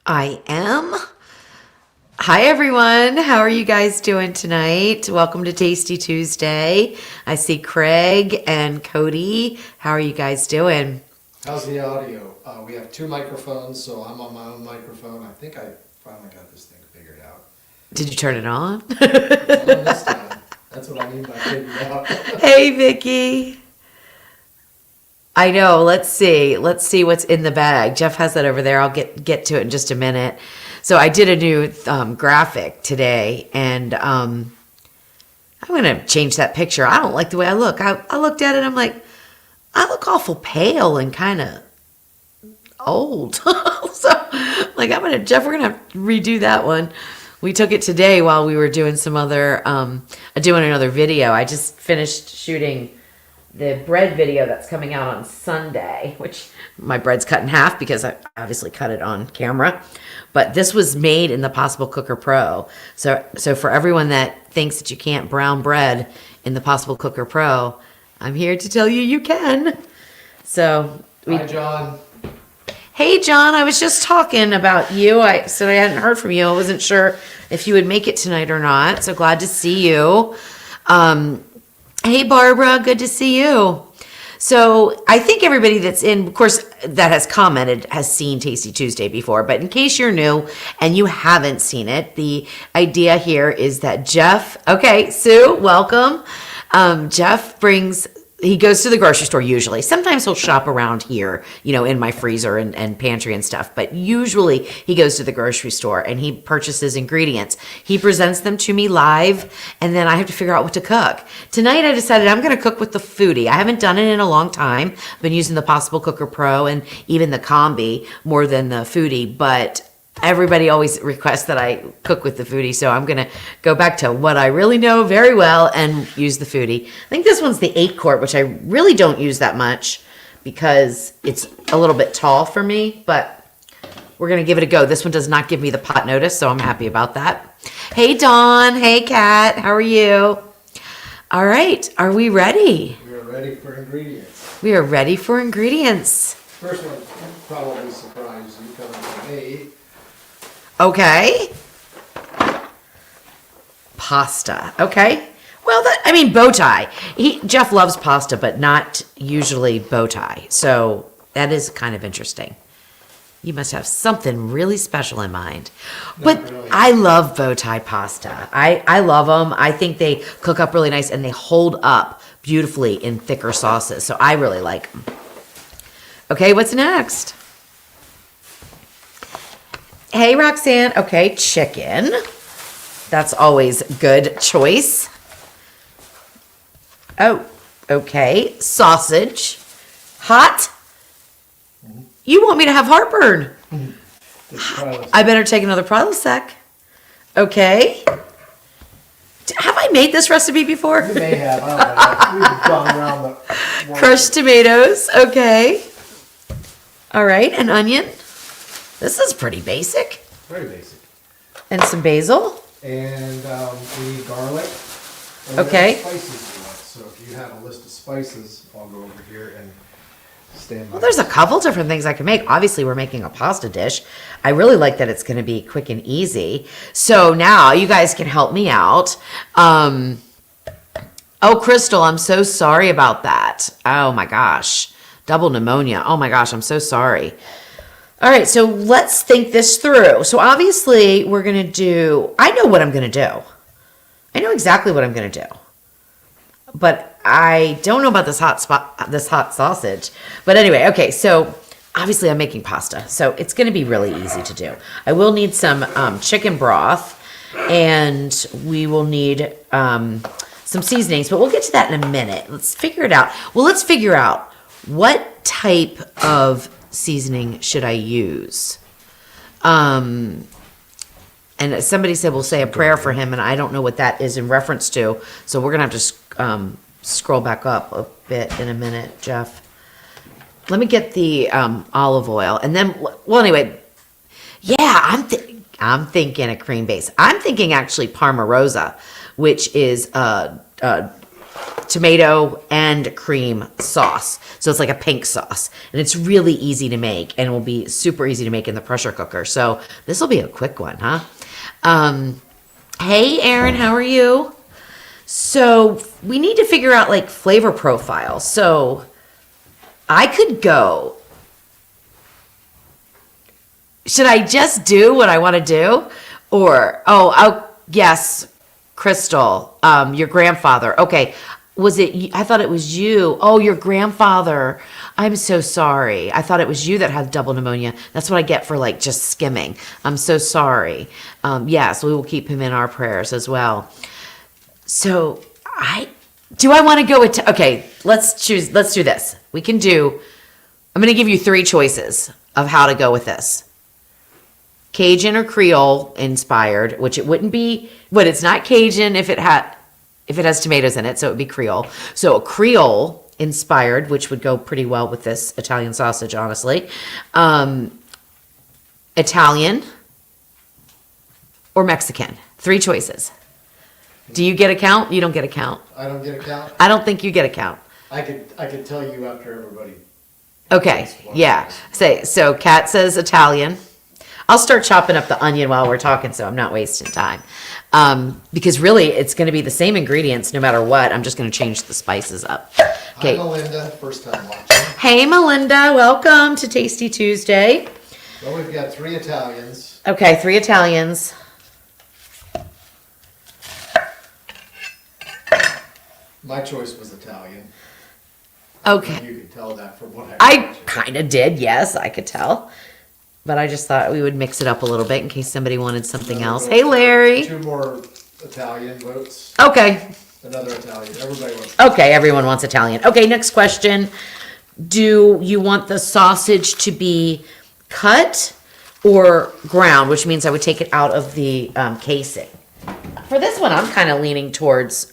I am. Hi, everyone. How are you guys doing tonight? Welcome to Tasty Tuesday. I see Craig and Cody. How are you guys doing? How's the audio? We have two microphones, so I'm on my own microphone. I think I finally got this thing figured out. Did you turn it on? It's on this time. That's what I mean by figured out. Hey, Vicky. I know. Let's see. Let's see what's in the bag. Jeff has that over there. I'll get to it in just a minute. So I did a new graphic today, and I'm going to change that picture. I don't like the way I look. I looked at it, I'm like, I look awful pale and kind of old. So, like, Jeff, we're going to have to redo that one. We took it today while we were doing some other, doing another video. I just finished shooting the bread video that's coming out on Sunday, which my bread's cut in half because I obviously cut it on camera. But this was made in the Possible Cooker Pro. So for everyone that thinks that you can't brown bread in the Possible Cooker Pro, I'm here to tell you you can. So Hi, John. Hey, John, I was just talking about you. I said I hadn't heard from you. I wasn't sure if you would make it tonight or not. So glad to see you. Hey, Barbara, good to see you. So I think everybody that's in, of course, that has commented has seen Tasty Tuesday before. But in case you're new and you haven't seen it, the idea here is that Jeff, okay, Sue, welcome. Jeff he goes to the grocery store usually. Sometimes he'll shop around here, in my freezer and pantry and stuff. But usually he goes to the grocery store and he purchases ingredients. He presents them to me live, and then I have to figure out what to cook. Tonight I decided I'm going to cook with the Foodie. I haven't done it in a long time. I've been using the Possible Cooker Pro and even the Combi more than the Foodie, but everybody always requests that I cook with the Foodie, so I'm going to go back to what I really know very well and use the Foodie. I think this one's the 8-quart, which I really don't use that much because it's a little bit tall for me, but we're going to give it a go. This one does not give me the pot notice, so I'm happy about that. Hey, Dawn. Hey, Kat. How are you? All right. Are we ready? We are ready for ingredients. We are ready for ingredients. First one probably surprised you coming from me. Okay. Pasta. Okay. Well, bow tie. Jeff loves pasta, but not usually bow tie. So that is kind of interesting. You must have something really special in mind. But really. I love bow tie pasta. I love them. I think they cook up really nice and they hold up beautifully in thicker sauces. So I really like them. Okay, what's next? Hey, Roxanne. Okay, chicken. That's always a good choice. Oh, okay. Sausage. Hot. You want me to have heartburn. I better take another Prilosec. Okay. Have I made this recipe before? You may have. I don't know. We've gone around the crushed tomatoes. Okay. All right, an onion. This is pretty basic. Very basic. And some basil. And we need garlic. And okay. Spices you want. So if you have a list of spices, I'll go over here and stand by. Well, there's a couple different things I can make. Obviously, we're making a pasta dish. I really like that it's going to be quick and easy. So now you guys can help me out. Oh, Crystal, I'm so sorry about that. Oh, my gosh. Double pneumonia. Oh, my gosh. I'm so sorry. All right, so let's think this through. So obviously, we're going to do, I know what I'm going to do. I know exactly what I'm going to do. But I don't know about this hot sausage. But anyway, okay, so obviously I'm making pasta. So it's going to be really easy to do. I will need some chicken broth, and we will need some seasonings, but we'll get to that in a minute. Let's figure it out. Well, let's figure out what type of seasoning should I use? And somebody said we'll say a prayer for him, and I don't know what that is in reference to. So we're gonna have to scroll back up a bit in a minute, Jeff. Let me get the olive oil, and then anyway, yeah, I'm thinking a cream base. I'm thinking actually Parma Rosa, which is tomato and cream sauce. So it's like a pink sauce. And it's really easy to make and will be super easy to make in the pressure cooker. So this will be a quick one, huh? Hey, Erin, how are you? So we need to figure out like flavor profiles. So I could go. Should I just do what I want to do? Or, yes, Crystal, your grandfather. Okay. Was it, I thought it was you. Oh, your grandfather. I'm so sorry. I thought it was you that had double pneumonia. That's what I get for like just skimming. I'm so sorry. Yes, we will keep him in our prayers as well. So do I want to go with, okay, let's do this. I'm going to give you 3 choices of how to go with this. Cajun or Creole inspired, which it wouldn't be, but it's not Cajun if it has tomatoes in it, so it would be Creole. So a Creole inspired, which would go pretty well with this Italian sausage, honestly. Italian or Mexican. 3 choices. Do you get a count? You don't get a count. I don't get a count? I don't think you get a count. I could tell you after everybody. Okay, yeah. So Kat says Italian. I'll start chopping up the onion while we're talking, so I'm not wasting time. Because really, it's going to be the same ingredients no matter what. I'm just going to change the spices up. Okay. Hi, Melinda. First time watching. Hey, Melinda. Welcome to Tasty Tuesday. Well, we've got 3 Italians. Okay, 3 Italians. My choice was Italian. Okay. You could tell that from what I kind of did, yes, I could tell. But I just thought we would mix it up a little bit in case somebody wanted something else. Hey, Larry. 2 more Italian votes. Okay. Another Italian. Everybody wants. Okay, everyone wants Italian. Okay, next question. Do you want the sausage to be cut or ground, which means I would take it out of the casing? For this one, I'm kind of leaning towards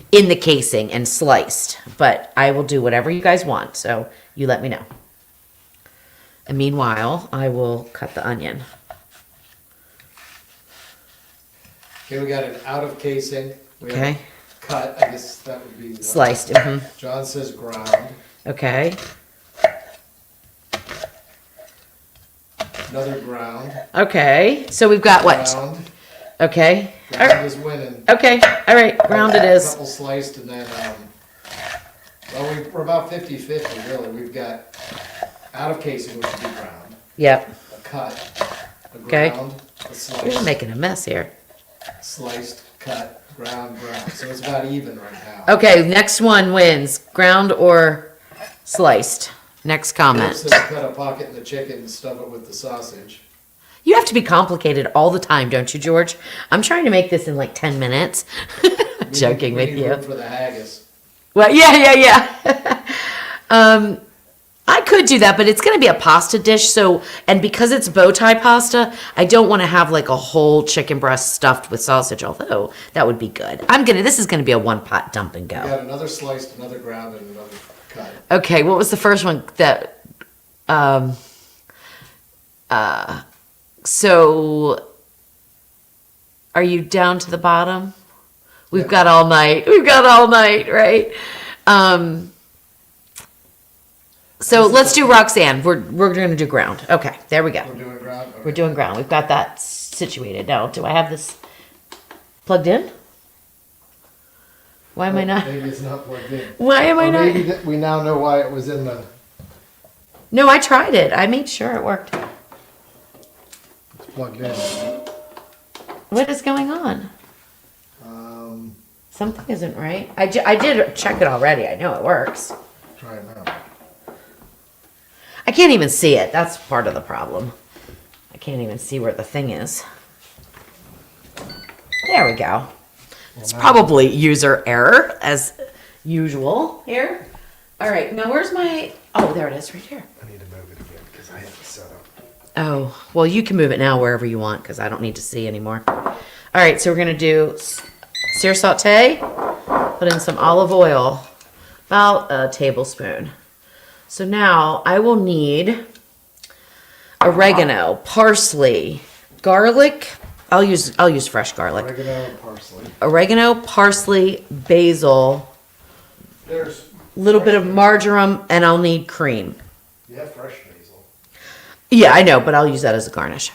in the casing and sliced, but I will do whatever you guys want, so you let me know. And meanwhile, I will cut the onion. Okay, we got an out of casing. We have Okay. cut. I guess that would be Sliced. John says ground. Okay. Another ground. Okay. So we've got what? Ground. Okay. All Ground right. is winning. Okay. All right. Ground it A is. couple sliced and then, we're about 50-50 really. We've got out of casing, which would be ground. Yep. A cut. A Okay. ground. A You're sliced. making a mess here. Sliced, cut, ground. So it's about even right now. Okay. Next one wins. Ground or sliced. Next comment. Says cut a pocket in the chicken and stuff it with the sausage. You have to be complicated all the time, don't you, George? I'm trying to make this in like 10 minutes. Joking We with need you. room for the haggis. Well, yeah. I could do that, but it's going to be a pasta dish. So, and because it's bow tie pasta, I don't want to have like a whole chicken breast stuffed with sausage, although that would be good. This is going to be a 1-pot dump and We go. got another sliced, another ground, and another cut. Okay, what was the first one that, so are you down to the bottom? We've Yeah. got all night. We've got all night, right? So let's do Roxanne. We're going to do ground. Okay, there we go. We're doing ground? Okay. We're doing ground. We've got that situated. Now, do I have this plugged in? Why am I not? Maybe it's not plugged in. Why am I Or not? maybe we now know why it was in the. No, I tried it. I made sure it worked. It's plugged in. What is going on? Um, Something isn't right. I did check it already. I know it works. try it now. I can't even see it. That's part of the problem. I can't even see where the thing is. There we go. It's probably user error as usual here. All right, now where's my, oh, there it is right here. I need to move it again because I have it set up. Oh, well, you can move it now wherever you want because I don't need to see anymore. All right, so we're going to do sear saute, put in some olive oil, about a tablespoon. So now I will need oregano, parsley, garlic. I'll use fresh garlic. Oregano and parsley. Oregano, parsley, basil, There's. a little bit of marjoram, and I'll need cream. You have fresh basil. Yeah, I know, but I'll use that as a garnish.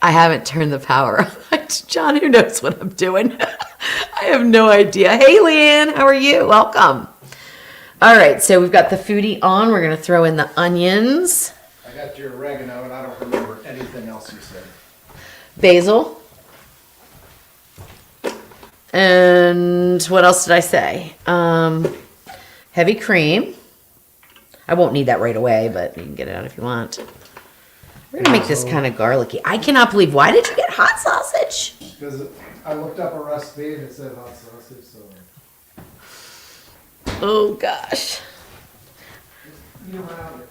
I haven't turned the power on. John, who knows what I'm doing? I have no idea. Hey, Leanne, how are you? Welcome. All right, so we've got the foodie on. We're going to throw in the onions. I got your oregano, and I don't remember anything else you said. Basil. And what else did I say? Heavy cream. I won't need that right away, but you can get it out if you want. We're gonna make this kind of garlicky. I cannot believe, why did you get hot sausage? Because I looked up a recipe and it said hot sausage, so. Oh gosh. You around it.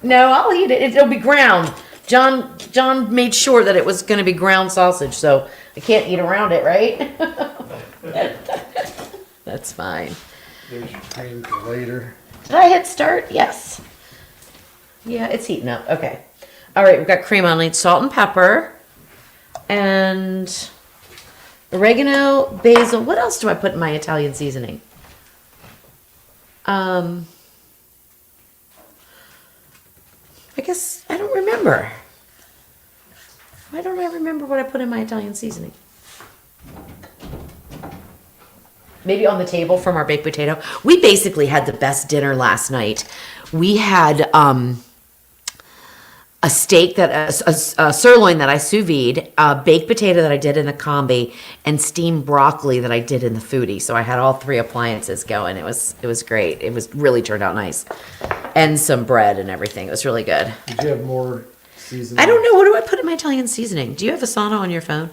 No, I'll eat it. It'll be ground. John made sure that it was gonna be ground sausage, so I can't eat around it, right? That's fine. There's your cream for later. Did I hit start? Yes. Yeah, it's heating up. Okay. All right, we've got cream on it, salt and pepper, and oregano, basil. What else do I put in my Italian seasoning? I guess I don't remember. Why don't I remember what I put in my Italian seasoning? Maybe on the table from our baked potato. We basically had the best dinner last night. We had a steak that a sirloin that I sous vide, a baked potato that I did in the combi, and steamed broccoli that I did in the foodie. So I had all three appliances going. It was great. It was really turned out nice, and some bread and everything. It was really good. Did you have more seasoning? I don't know, what do I put in my Italian seasoning? Do you have Asana on your phone?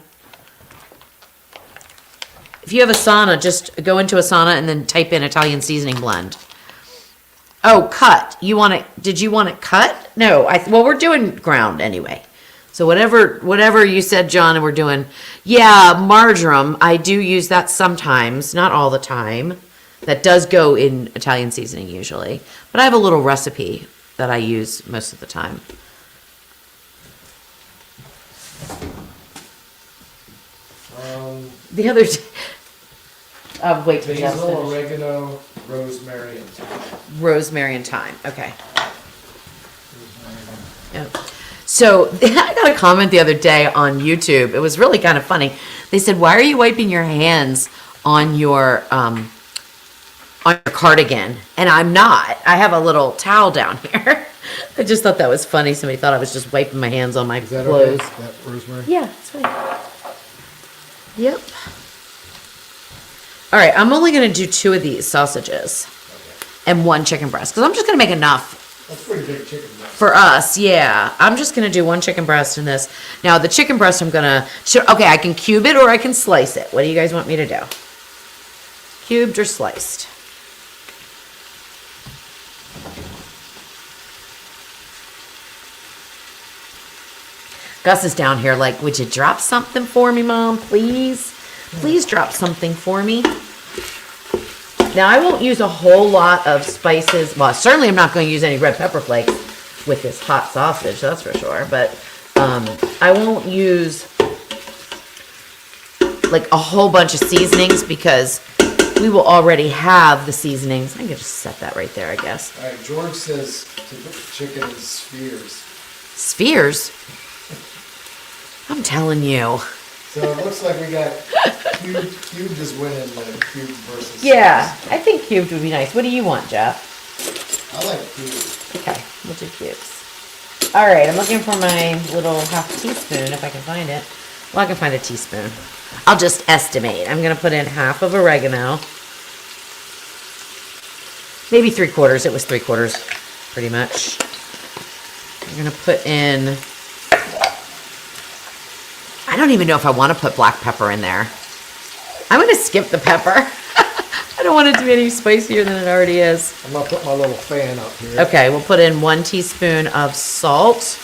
If you have Asana, just go into Asana and then type in Italian seasoning blend. Oh, cut. Did you want it cut? No, well, we're doing ground anyway. So whatever you said, John, and we're doing, yeah, marjoram. I do use that sometimes, not all the time. That does go in Italian seasoning usually. But I have a little recipe that I use most of the time. The other wait till Jeff's Basil, finished. oregano, rosemary, and thyme. Rosemary and thyme. Okay. Yep. So I got a comment the other day on YouTube. It was really kind of funny. They said, "Why are you wiping your hands on your cardigan?" And I'm not. I have a little towel down here. I just thought that was funny. Somebody thought I was just wiping my hands on my Is that clothes. okay? That rosemary? Yeah, that's fine. Yep. All right, I'm only going to do 2 of these sausages and 1 chicken breast because I'm just going to make enough That's pretty big chicken breast. for us. Yeah, I'm just going to do 1 chicken breast in this. Now, the chicken breast, I'm going to, okay, I can cube it or I can slice it. What do you guys want me to do? Cubed or sliced? Gus is down here like, would you drop something for me, Mom? Please? Please drop something for me. Now, I won't use a whole lot of spices. Well, certainly I'm not going to use any red pepper flakes with this hot sausage, that's for sure. But I won't use like a whole bunch of seasonings because we will already have the seasonings. I can just set that right there, I guess. All right, George says to put the chicken in spheres. Spheres? I'm telling you. So it looks like we got cubed is winning the cubed versus. Yeah, slice. I think cubed would be nice. What do you want, Jeff? I like cubed. Okay, we'll do cubes. All right, I'm looking for my little half teaspoon if I can find it. Well, I can find a teaspoon. I'll just estimate. I'm going to put in half of oregano. Maybe 3/4. It was 3/4, pretty much. I'm going to put in... I don't even know if I want to put black pepper in there. I'm going to skip the pepper. I don't want it to be any spicier than it already is. I'm gonna put my little fan up here. Okay, we'll put in 1 teaspoon of salt.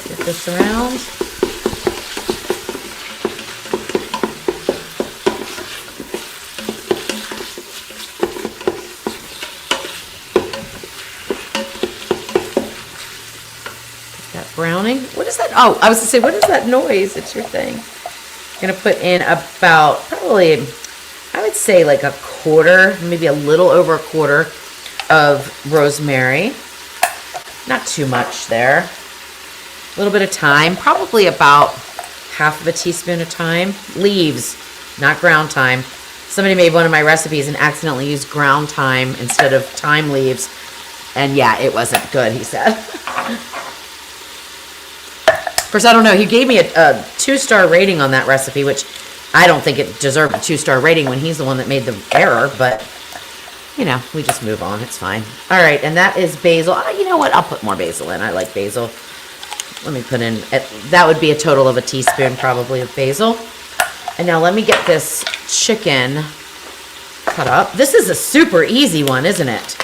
Get this around. Get that browning. What is that? Oh, I was gonna say, what is that noise? It's your thing. I'm gonna put in about, probably, I would say like a quarter, maybe a little over a quarter of rosemary. Not too much there. A little bit of thyme, probably about half of a teaspoon of thyme. Leaves, not ground thyme. Somebody made one of my recipes and accidentally used ground thyme instead of thyme leaves. And yeah, it wasn't good, he said. Of course, I don't know. He gave me a 2-star rating on that recipe, which I don't think it deserved a 2-star rating when he's the one that made the error, but you know, we just move on. It's fine. All right, and that is basil. You know what? I'll put more basil in. I like basil. Let me put in, that would be a total of a teaspoon probably of basil. And now let me get this chicken cut up. This is a super easy one, isn't it?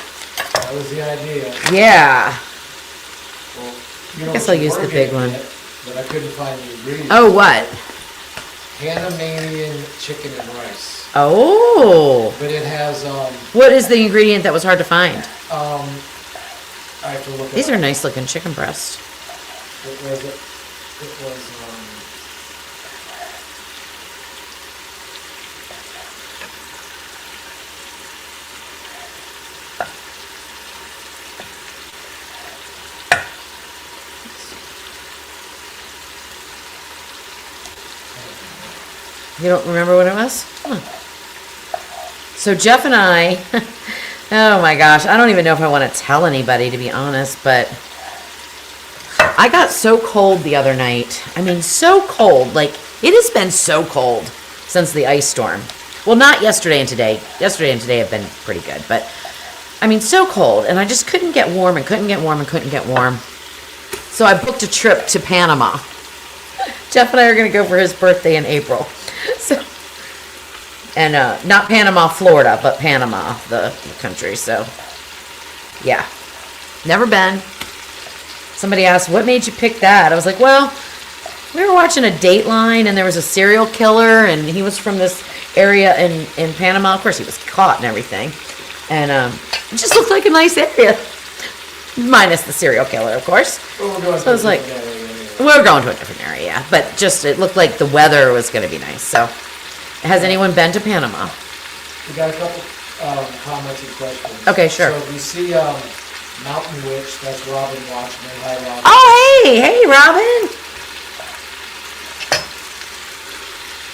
That was the idea. Yeah. Well, I guess I'll use the big one. But I couldn't find the ingredients. Oh, what? Panamanian chicken and rice. Oh. But it has, What is the ingredient that was hard to find? I have to look These it are up. nice looking chicken breasts. It was, You don't remember what it was? Huh. So Jeff and I, oh my gosh, I don't even know if I want to tell anybody, to be honest, but I got so cold the other night. I mean, so cold. Like, it has been so cold since the ice storm. Well, not yesterday and today. Yesterday and today have been pretty good, but I mean, so cold. And I just couldn't get warm and couldn't get warm and couldn't get warm. So I booked a trip to Panama. Jeff and I are going to go for his birthday in April. So, and not Panama, Florida, but Panama, the country. So, yeah, never been. Somebody asked, what made you pick that? I was like, well, we were watching a Dateline, and there was a serial killer, and he was from this area in Panama. Of course, he was caught and everything. And it just looked like a nice area. Minus the serial killer, of course. well, So I was like, we're going to a different area, yeah. But just, it looked like the weather was going to be nice. So, has anyone been to Panama? We got a couple comments and questions. Okay, sure. So if you see Mountain Witch, that's Robin watching. Hi, Robin. Oh, hey, Robin.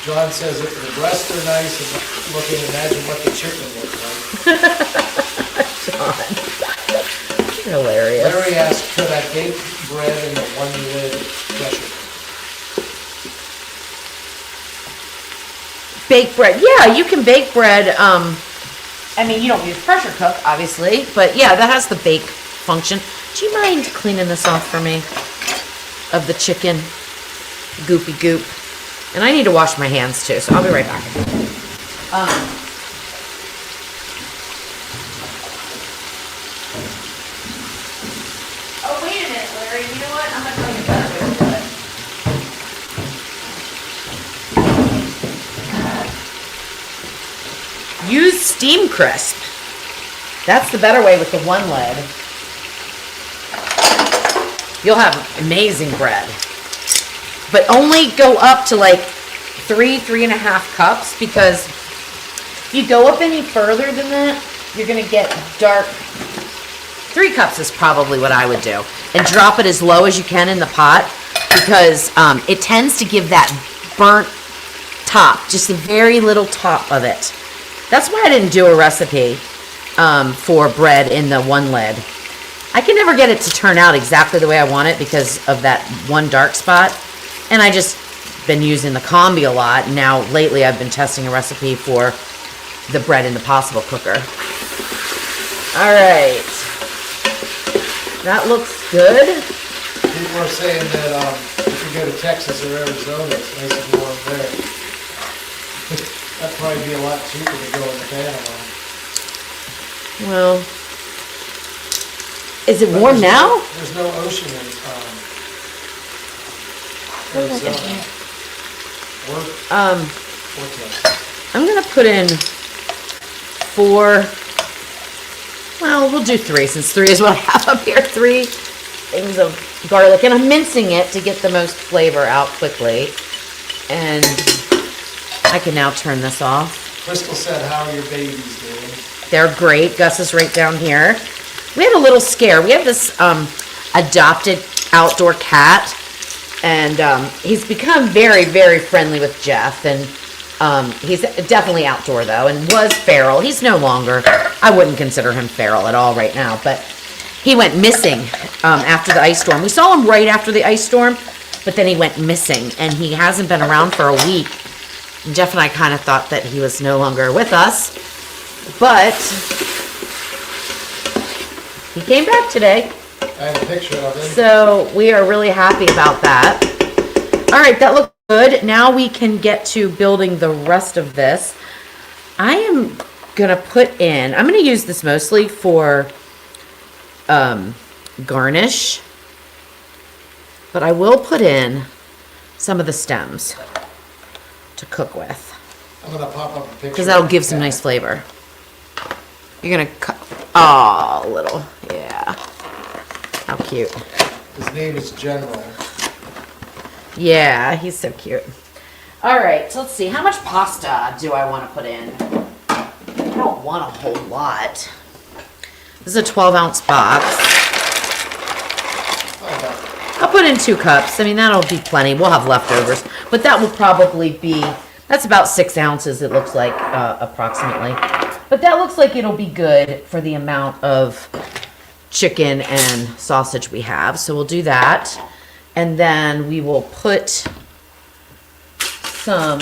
John says if the breasts are nice and looking, imagine what the chicken looks like. John. Hilarious. Larry asked, could I bake bread in the one-lid pressure cooker? Bake bread. Yeah, you can bake bread. I mean, you don't use pressure cook, obviously, but yeah, that has the bake function. Do you mind cleaning this off for me? Of the chicken goopy goop. And I need to wash my hands too, so I'll be right back. Oh, wait a minute, Larry. You know what? I'm going to tell you a better way to do it. Use Steam Crisp. That's the better way with the one lid. You'll have amazing bread. But only go up to like 3.5 cups, because if you go up any further than that, you're gonna get dark. 3 cups is probably what I would do. And drop it as low as you can in the pot, because it tends to give that burnt top, just a very little top of it. That's why I didn't do a recipe for bread in the one lid. I can never get it to turn out exactly the way I want it because of that one dark spot. And I just been using the combi a lot. Now lately I've been testing a recipe for the bread in the possible cooker. All right. That looks good. People are saying that if you go to Texas or Arizona, it's nice and warm there. That'd probably be a lot cheaper to go into Panama. Well, is it warm now? There's no ocean in Arizona. Or Texas. I'm gonna put in 4. Well, we'll do 3 since 3 is what I have up here. 3 things of garlic, and I'm mincing it to get the most flavor out quickly. And I can now turn this off. Crystal said, how are your babies doing? They're great. Gus is right down here. We had a little scare. We have this adopted outdoor cat, and he's become very, very friendly with Jeff, and he's definitely outdoor though, and was feral. He's no longer. I wouldn't consider him feral at all right now, but he went missing after the ice storm. We saw him right after the ice storm, but then he went missing, and he hasn't been around for a week. Jeff and I kind of thought that he was no longer with us, but he came back today. I have a picture of him. So we are really happy about that. All right, that looks good. Now we can get to building the rest of this. I am gonna I'm gonna use this mostly for garnish, but I will put in some of the stems to cook with, I'm gonna pop up a picture. because that'll give some nice flavor. You're gonna cut, oh, little, yeah. How cute. His name is General. Yeah, he's so cute. All right, so let's see. How much pasta do I want to put in? I don't want a whole lot. This is a 12-ounce box. I'll put in 2 cups. I mean, that'll be plenty. We'll have leftovers. But that will probably be, that's about 6 ounces, it looks like, approximately. But that looks like it'll be good for the amount of chicken and sausage we have. So we'll do that. And then we will put some,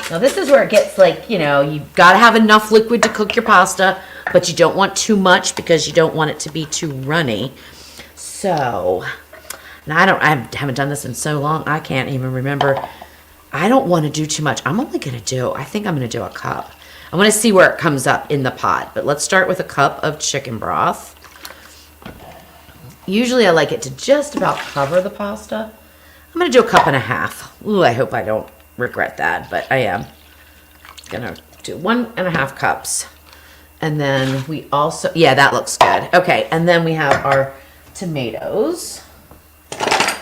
now this is where it gets like, you know, you've got to have enough liquid to cook your pasta, but you don't want too much because you don't want it to be too runny. So, and I haven't done this in so long, I can't even remember. I don't want to do too much. I'm only going to do, I think I'm going to do a cup. I want to see where it comes up in the pot, but let's start with a cup of chicken broth. Usually I like it to just about cover the pasta. I'm going to do a cup and a half. Ooh, I hope I don't regret that, but I am going to do 1.5 cups. And then we also, yeah, that looks good. Okay, and then we have our tomatoes.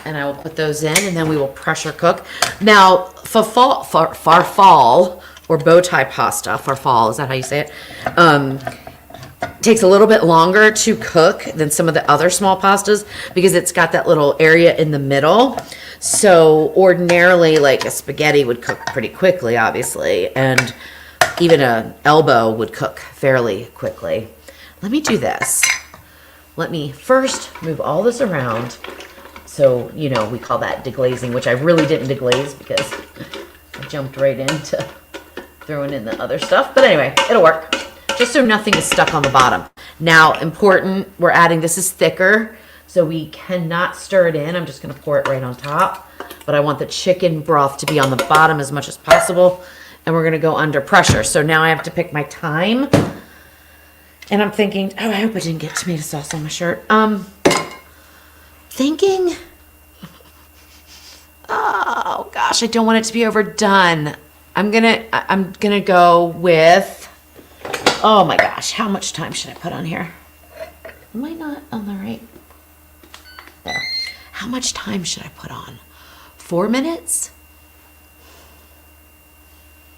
And I will put those in, and then we will pressure cook. Now, farfalle, or bow tie pasta, farfalle, is that how you say it? Takes a little bit longer to cook than some of the other small pastas because it's got that little area in the middle. So ordinarily, like a spaghetti would cook pretty quickly, obviously, and even an elbow would cook fairly quickly. Let me do this. Let me first move all this around. So, you know, we call that deglazing, which I really didn't deglaze because I jumped right into throwing in the other stuff. But anyway, it'll work. Just so nothing is stuck on the bottom. Now, important, we're adding, this is thicker, so we cannot stir it in. I'm just gonna pour it right on top. But I want the chicken broth to be on the bottom as much as possible. And we're gonna go under pressure. So now I have to pick my time. And I'm thinking, oh, I hope I didn't get tomato sauce on my shirt. Thinking, oh gosh, I don't want it to be overdone. I'm gonna go with, oh my gosh, how much time should I put on here? Am I not on the right? There. How much time should I put on? 4 minutes?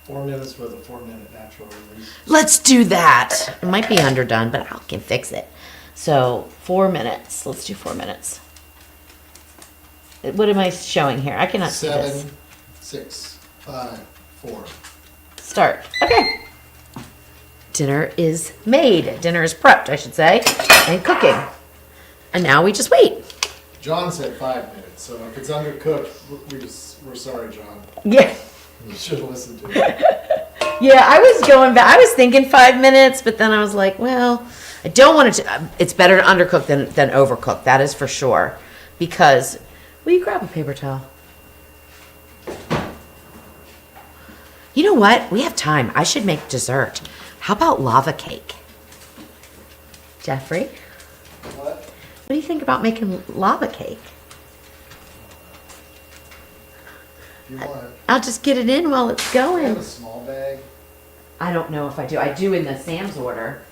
4 minutes with a 4-minute natural release. Let's do that. It might be underdone, but I can fix it. So 4 minutes. Let's do 4 minutes. What am I showing here? I cannot see this. 7, 6, 5, 4. Start. Okay. Dinner is made. Dinner is prepped, I should say, and cooking. And now we just wait. John said 5 minutes, so if it's undercooked, we're sorry, John. Yeah. You should have listened to it. Yeah, I was going back. I was thinking 5 minutes, but then I was like, well, I don't want it to. It's better to undercook than overcook. That is for sure. Because, will you grab a paper towel? You know what? We have time. I should make dessert. How about lava cake? Jeffrey? What? What do you think about making lava cake? If you want it. I'll just get it in while it's I have going. a small bag. I don't know if I do. I do in the Sam's order.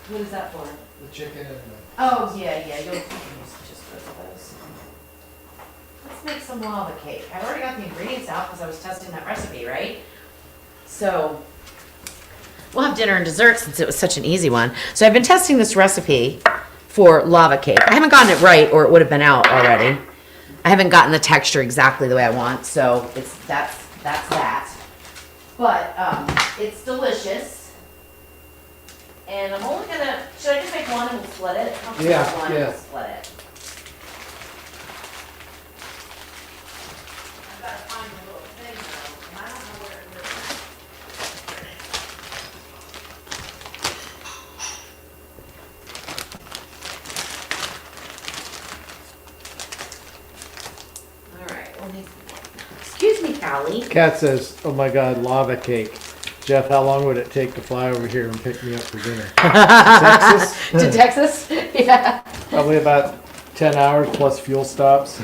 What is that for? The chicken and the Oh, yeah, you'll just put those. Let's make some lava cake. I've already got the ingredients out because I was testing that recipe, right? So, we'll have dinner and dessert since it was such an easy one. So I've been testing this recipe for lava cake. I haven't gotten it right or it would have been out already. I haven't gotten the texture exactly the way I want, so that's that. But it's delicious. And I'm only gonna, should I just make one and we'll split it? I'll just Yeah, make one and yeah. we'll split it. I've got to find a little thing though, and I don't know where it is. All right, well, excuse me, Callie. Kat says, oh my God, lava cake. Jeff, how long would it take to fly over here and pick me up for dinner? Texas? To Texas? Yeah. Probably about 10 hours plus fuel stops.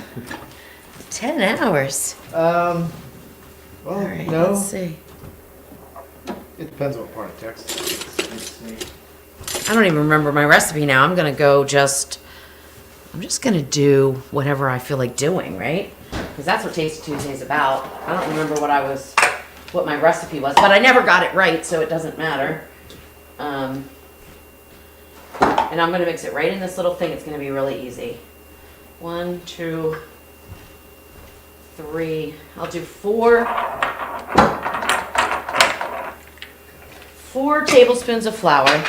10 hours. Well, All right, no. let's see. It depends what part of Texas it is. I don't even remember my recipe now. I'm just gonna do whatever I feel like doing, right? Because that's what Tasty Tuesday's about. I don't remember what my recipe was, but I never got it right, so it doesn't matter. And I'm gonna mix it right in this little thing. It's gonna be really easy. 1, 2, 3. I'll do 4 tablespoons of flour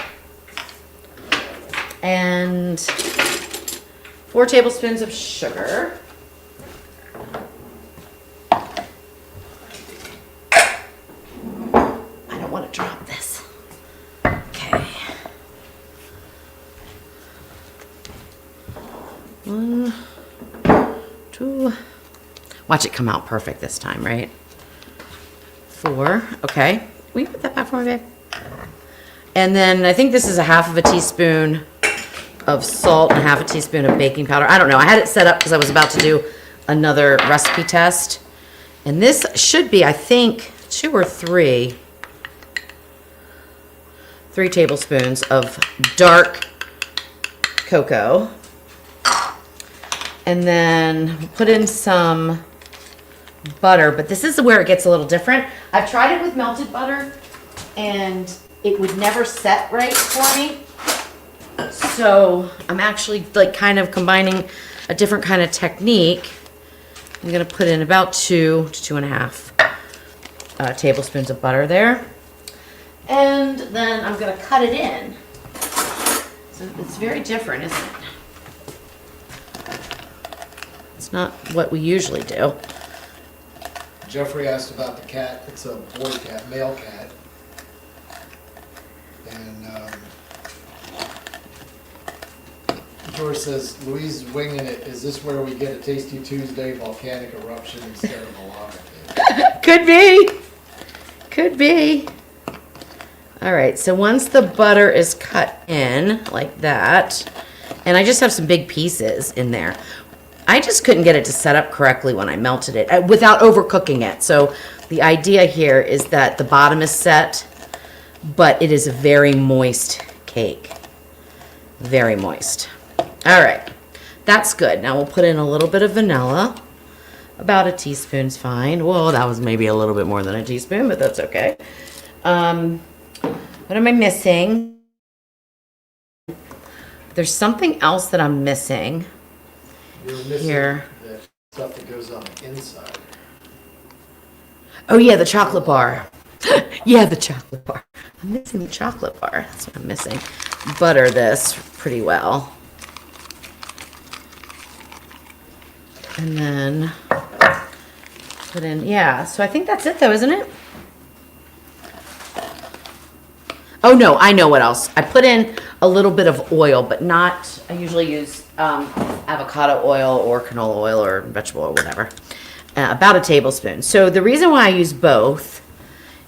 and 4 tablespoons of sugar. I don't want to drop this. Okay. 1, 2. Watch it come out perfect this time, right? 4. Okay. Will you put that back for me, babe? And then I think this is a half of a teaspoon of salt and a half a teaspoon of baking powder. I don't know. I had it set up because I was about to do another recipe test. And this should be, I think, 2 or 3 tablespoons of dark cocoa. And then put in some butter, but this is where it gets a little different. I've tried it with melted butter and it would never set right for me. So I'm actually like kind of combining a different kind of technique. I'm gonna put in about 2 to 2.5 tablespoons of butter there. And then I'm gonna cut it in. So it's very different, isn't it? It's not what we usually do. Jeffrey asked about the cat. It's a boy cat, male cat. And George says, Louise is winging it. Is this where we get a Tasty Tuesday volcanic eruption instead of a lava cake? Could be. Could be. All right, so once the butter is cut in like that, and I just have some big pieces in there. I just couldn't get it to set up correctly when I melted it without overcooking it. So the idea here is that the bottom is set, but it is a very moist cake. Very moist. All right, that's good. Now we'll put in a little bit of vanilla. About a teaspoon's fine. Whoa, that was maybe a little bit more than a teaspoon, but that's okay. What am I missing? There's something else that I'm missing. You're missing Here. the stuff that goes on the inside. Oh yeah, the chocolate bar. Yeah, the chocolate bar. I'm missing the chocolate bar. That's what I'm missing. Butter this pretty well. And then put in, yeah, so I think that's it though, isn't it? Oh no, I know what else. I put in a little bit of oil, but not, I usually use avocado oil or canola oil or vegetable oil, whatever. About a tablespoon. So the reason why I use both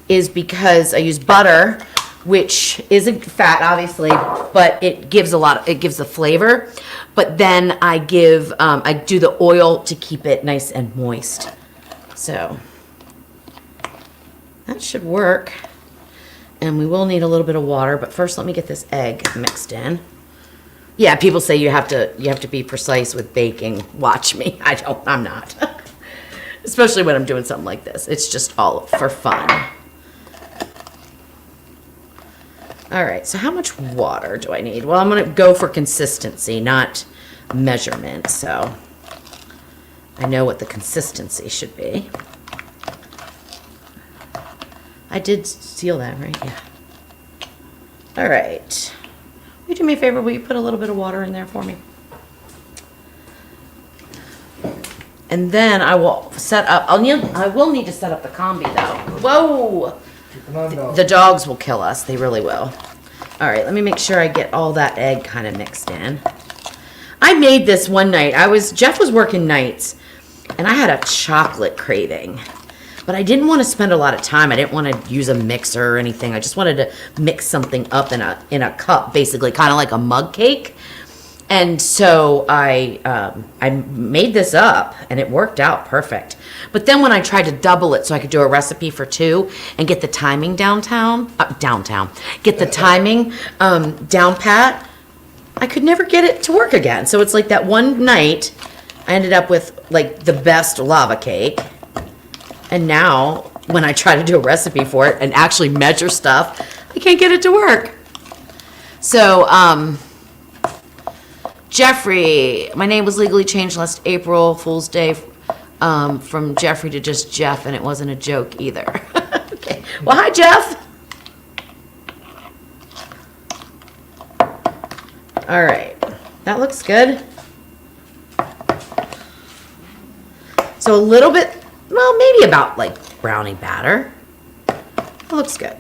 is because I use butter, which isn't fat obviously, but it gives the flavor. But then I do the oil to keep it nice and moist. So that should work. And we will need a little bit of water, but first let me get this egg mixed in. Yeah, people say you have to be precise with baking. Watch me. I'm not. Especially when I'm doing something like this. It's just all for fun. All right, so how much water do I need? Well, I'm going to go for consistency, not measurement. So I know what the consistency should be. I did seal that, right? Yeah. All right. Will you do me a favor? Will you put a little bit of water in there for me? And then I will set up, I will need to set up the combi though. Whoa! The dogs will kill us. They really will. All right, let me make sure I get all that egg kind of mixed in. I made this one night. Jeff was working nights and I had a chocolate craving. But I didn't want to spend a lot of time. I didn't want to use a mixer or anything. I just wanted to mix something up in a cup, basically, kind of like a mug cake. And so I made this up, and it worked out perfect. But then when I tried to double it so I could do a recipe for 2 and get the timing down pat, I could never get it to work again. So it's like that one night, I ended up with like the best lava cake. And now, when I try to do a recipe for it and actually measure stuff, I can't get it to work. So, Jeffrey, my name was legally changed last April Fool's Day from Jeffrey to just Jeff, and it wasn't a joke either. Okay. Well, hi, Jeff. All right. That looks good. So a little bit... Well, maybe about like brownie batter. It looks good.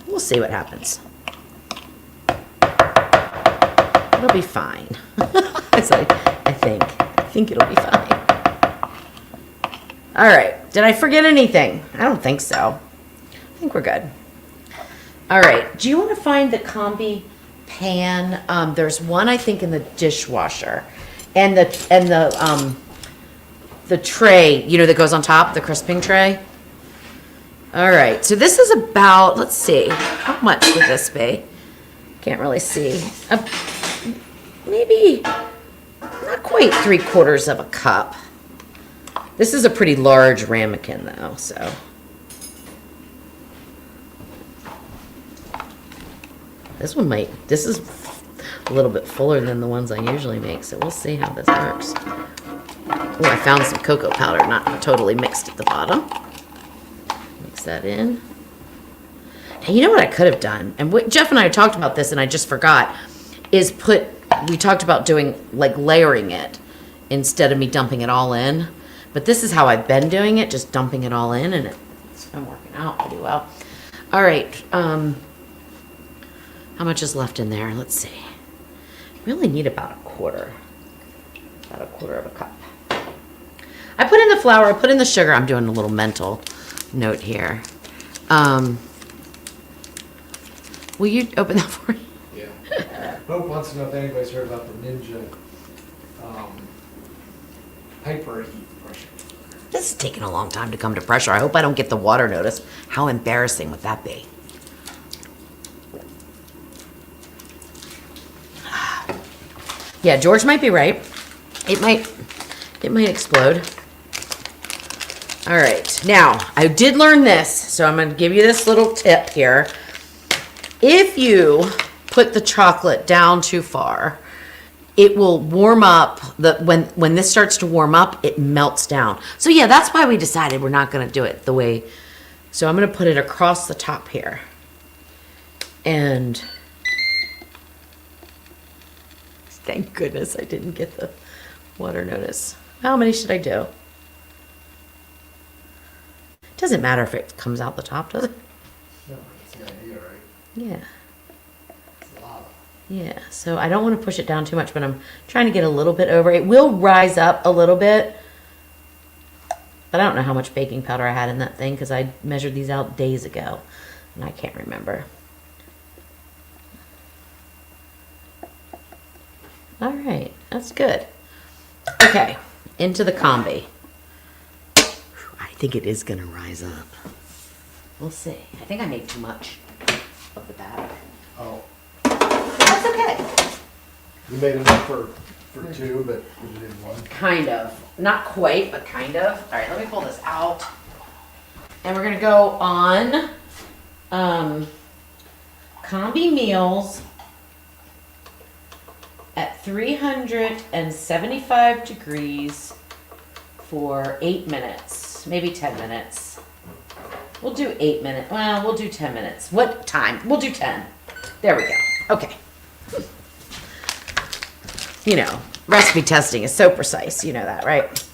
We'll see what happens. It'll be fine. I think it'll be fine. All right. Did I forget anything? I don't think so. I think we're good. All right. Do you want to find the combi pan? There's one I think in the dishwasher, and the tray, that goes on top, the crisping tray. All right, so this is about, let's see, how much would this be? Can't really see. Maybe not quite 3/4 of a cup. This is a pretty large ramekin though, so. This is a little bit fuller than the ones I usually make, so we'll see how this works. Oh, I found some cocoa powder, not totally mixed at the bottom. Mix that in. Now, you know what I could have done? And Jeff and I talked about this, and I just forgot, is we talked about doing, like, layering it instead of me dumping it all in. But this is how I've been doing it, just dumping it all in, and it's been working out pretty well. All right. How much is left in there? Let's see. Really need about a quarter. About a quarter of a cup. I put in the flour, I put in the sugar. I'm doing a little mental note here. Will you open that for me? Yeah. Hope wants to know if anybody's heard about the Ninja hyper heat pressure. This is taking a long time to come to pressure. I hope I don't get the water notice. How embarrassing would that be? Yeah, George might be right. It might explode. All right, now I did learn this, so I'm going to give you this little tip here. If you put the chocolate down too far, it will warm up. When this starts to warm up, it melts down. So yeah, that's why we decided we're not going to do it the way. So I'm going to put it across the top here, and thank goodness I didn't get the water notice. How many should I do? Doesn't matter if it comes out the top, does it? No, that's the idea, right? Yeah. It's lava. Yeah, so I don't want to push it down too much, but I'm trying to get a little bit over. It will rise up a little bit, but I don't know how much baking powder I had in that thing because I measured these out days ago, and I can't remember. All right, that's good. Okay, into the combi. I think it is gonna rise up. We'll see. I think I made too much of the batter. Oh, That's okay. You made enough for two, but we did one. Kind of. Not quite, but kind of. All right, let me pull this out. And we're going to go on combi meals at 375 degrees for 8 minutes, maybe 10 minutes. We'll do 8 minutes. Well, we'll do 10 minutes. What time? We'll do 10. There we go. Okay. You know, recipe testing is so precise. You know that, right?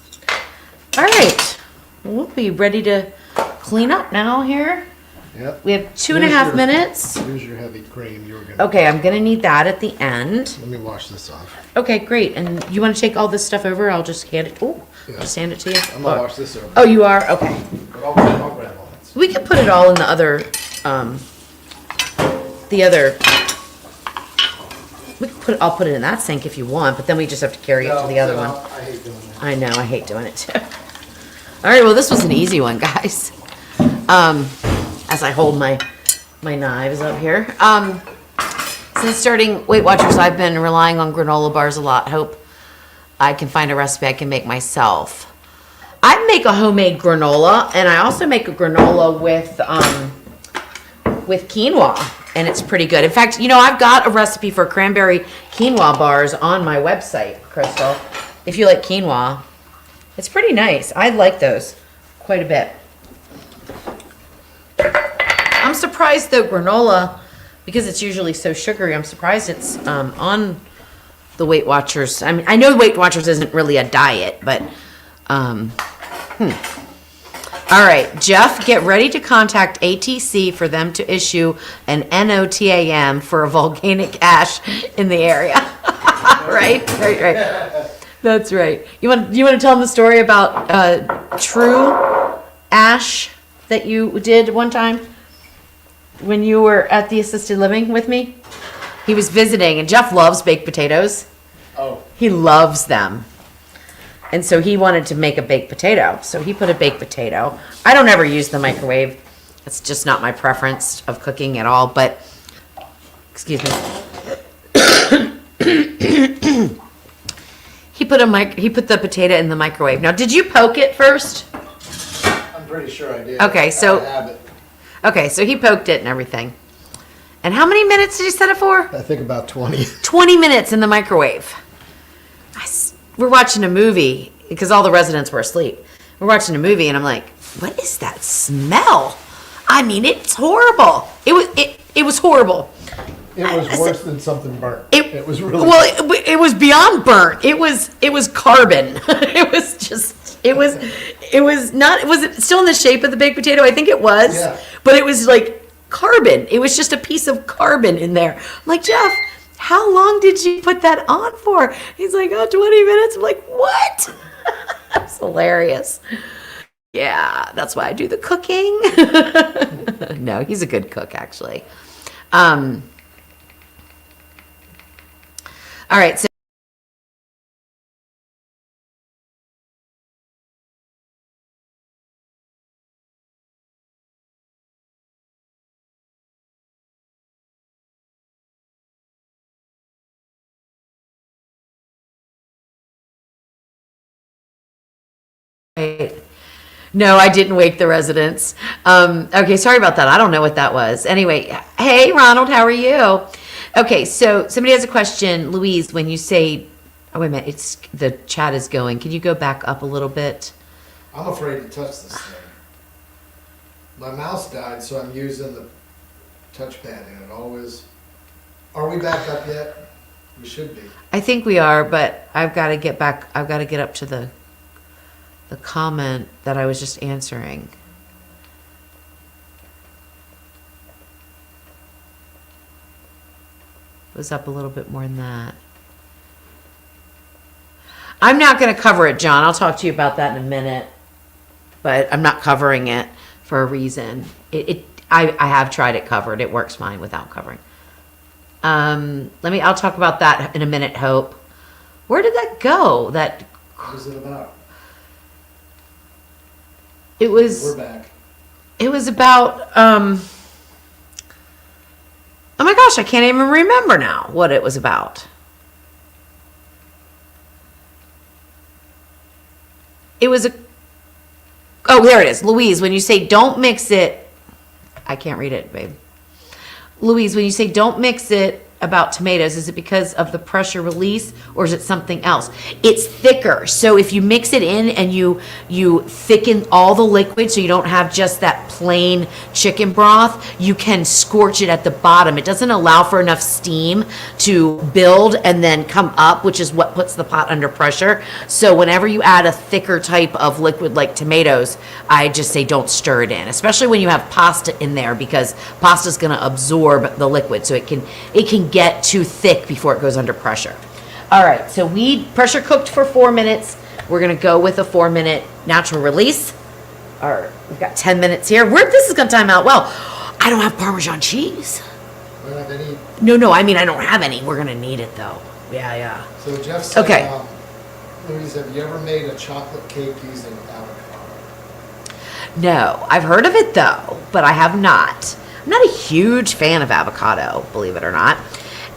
All right. We'll be ready to clean up now here. Yep. We have 2.5 minutes. Here's your heavy cream you were gonna. Okay, I'm gonna need that at the end. Let me wash this off. Okay, great. And you want to take all this stuff over? I'll just hand it. Oh, Yeah. just hand it to you. I'm gonna wash this over. Oh, you are? Okay. But I'll grab all that. We could put it all in the other. I'll put it in that sink if you want, but then we just have to carry it to the other one. I hate doing that. I know, I hate doing it too. All right, well, this was an easy one, guys. As I hold my knives up here. Since starting Weight Watchers, I've been relying on granola bars a lot. Hope I can find a recipe I can make myself. I make a homemade granola, and I also make a granola with quinoa, and it's pretty good. In fact, you know, I've got a recipe for cranberry quinoa bars on my website, Crystal. If you like quinoa, it's pretty nice. I like those quite a bit. I'm surprised though, granola, because it's usually so sugary, I'm surprised it's on the Weight Watchers. I mean, I know Weight Watchers isn't really a diet, but All right, Jeff, get ready to contact ATC for them to issue an NOTAM for a volcanic ash in the area. Right. That's right. You want to tell them the story about true ash that you did one time when you were at the assisted living with me? He was visiting, and Jeff loves baked potatoes. Oh. He loves them. And so he wanted to make a baked potato. So he put a baked potato. I don't ever use the microwave. It's just not my preference of cooking at all. But, excuse me. He put the potato in the microwave. Now, did you poke it first? I'm pretty sure I did. Okay, so- I have it. Okay, so he poked it and everything. And how many minutes did you set it for? I think about 20. 20 minutes in the microwave. We're watching a movie because all the residents were asleep. We're watching a movie and I'm like, what is that smell? I mean, it's horrible. It was horrible. It was worse than something burnt. It was really well. It was beyond burnt. It was carbon. it was not. Was it still in the shape of the baked potato? I think it was. Yeah. But it was like carbon. It was just a piece of carbon in there. I'm like, Jeff, how long did you put that on for? He's like, 20 minutes. I'm like, what? That's hilarious. Yeah, that's why I do the cooking. No, he's a good cook, actually. All right, so no, I didn't wake the residents. Okay, sorry about that. I don't know what that was. Anyway, hey, Ronald, how are you? Okay, so somebody has a question. Louise, when you say, oh, wait a minute, the chat is going. Can you go back up a little bit? I'm afraid to touch this thing. My mouse died, so I'm using the touchpad, and it always... Are we back up yet? We should be. I think we are, but I've got to get back. I've got to get up to the comment that I was just answering. It was up a little bit more than that. I'm not going to cover it, John. I'll talk to you about that in a minute. But I'm not covering it for a reason. I have tried it covered. It works fine without covering. I'll talk about that in a minute, Hope. Where did that go? What was it about? We're back. It was about, oh my gosh, I can't even remember now what it was about. it was a, oh, there it is. Louise, when you say don't mix it, I can't read it, babe. Louise, when you say don't mix it about tomatoes, is it because of the pressure release or is it something else? It's thicker. So if you mix it in and you thicken all the liquid so you don't have just that plain chicken broth, you can scorch it at the bottom. It doesn't allow for enough steam to build and then come up, which is what puts the pot under pressure. So whenever you add a thicker type of liquid like tomatoes, I just say don't stir it in, especially when you have pasta in there, because pasta is going to absorb the liquid, so it can get too thick before it goes under pressure. All right, so we pressure cooked for 4 minutes. We're gonna go with a 4-minute natural release. All right, we've got 10 minutes here. This is gonna time out well. I don't have Parmesan cheese. We don't have any. No, I mean, I don't have any. We're gonna need it though. Yeah. So Jeff said, Okay. Louise, have you ever made a chocolate cake using avocado? No, I've heard of it though, but I have not. I'm not a huge fan of avocado, believe it or not.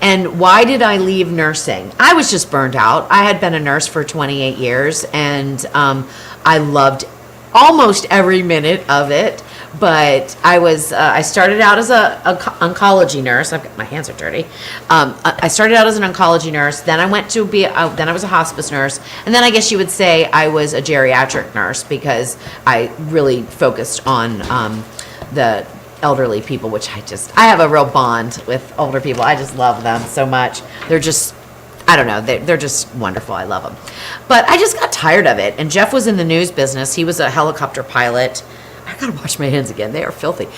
And why did I leave nursing? I was just burned out. I had been a nurse for 28 years, and I loved almost every minute of it. But I started out as a oncology nurse. My hands are dirty. I started out as an oncology nurse. Then I went to then I was a hospice nurse. And then I guess you would say I was a geriatric nurse, because I really focused on the elderly people, which I have a real bond with older people. I just love them so much. They're just, I don't know, they're just wonderful. I love them. But I just got tired of it. And Jeff was in the news business. He was a helicopter pilot. I gotta wash my hands again. They are filthy.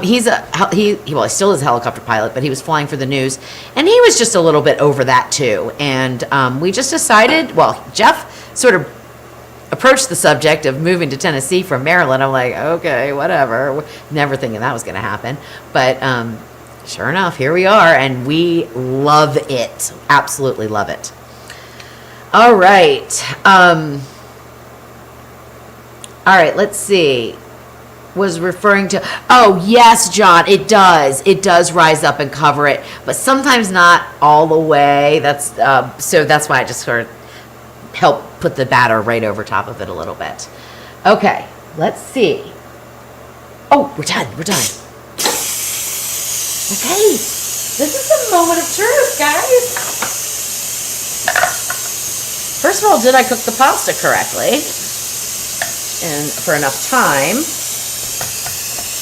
He still is a helicopter pilot, but he was flying for the news. And he was just a little bit over that too. And we just decided, Jeff sort of approached the subject of moving to Tennessee from Maryland. I'm like, okay, whatever. Never thinking that was going to happen. But sure enough, here we are, and we love it. Absolutely love it. All right. All right, let's see. Was referring to, oh, yes, John, it does. It does rise up and cover it, but sometimes not all the way. So that's why I just sort of help put the batter right over top of it a little bit. Okay, let's see. Oh, we're done. Okay, this is the moment of truth, guys. First of all, did I cook the pasta correctly? And for enough time.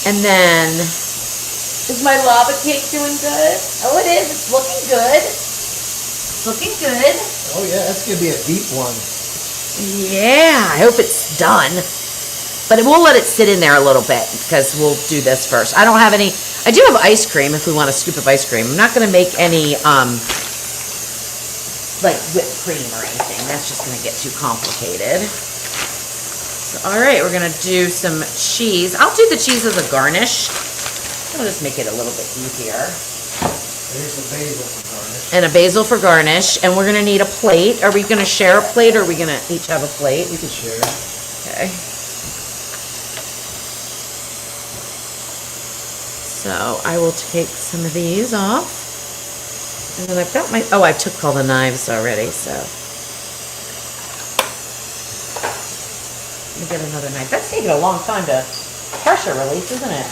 And then, is my lava cake doing good? Oh, it is. It's looking good. Oh yeah, that's gonna be a deep one. Yeah, I hope it's done. But we'll let it sit in there a little bit, because we'll do this first. I don't have any, I do have ice cream if we want a scoop of ice cream. I'm not going to make any, like whipped cream or anything. That's just going to get too complicated. So, all right, we're going to do some cheese. I'll do the cheese as a garnish. I'll just make it a little bit easier. There's a basil for garnish. And a basil for garnish. And we're going to need a plate. Are we going to share a plate, or are we going to each have a plate? We can share it. Okay. So I will take some of these off. And then I've got my, oh, I took all the knives already, so. Let me get another knife. That's taking a long time to pressure release, isn't it?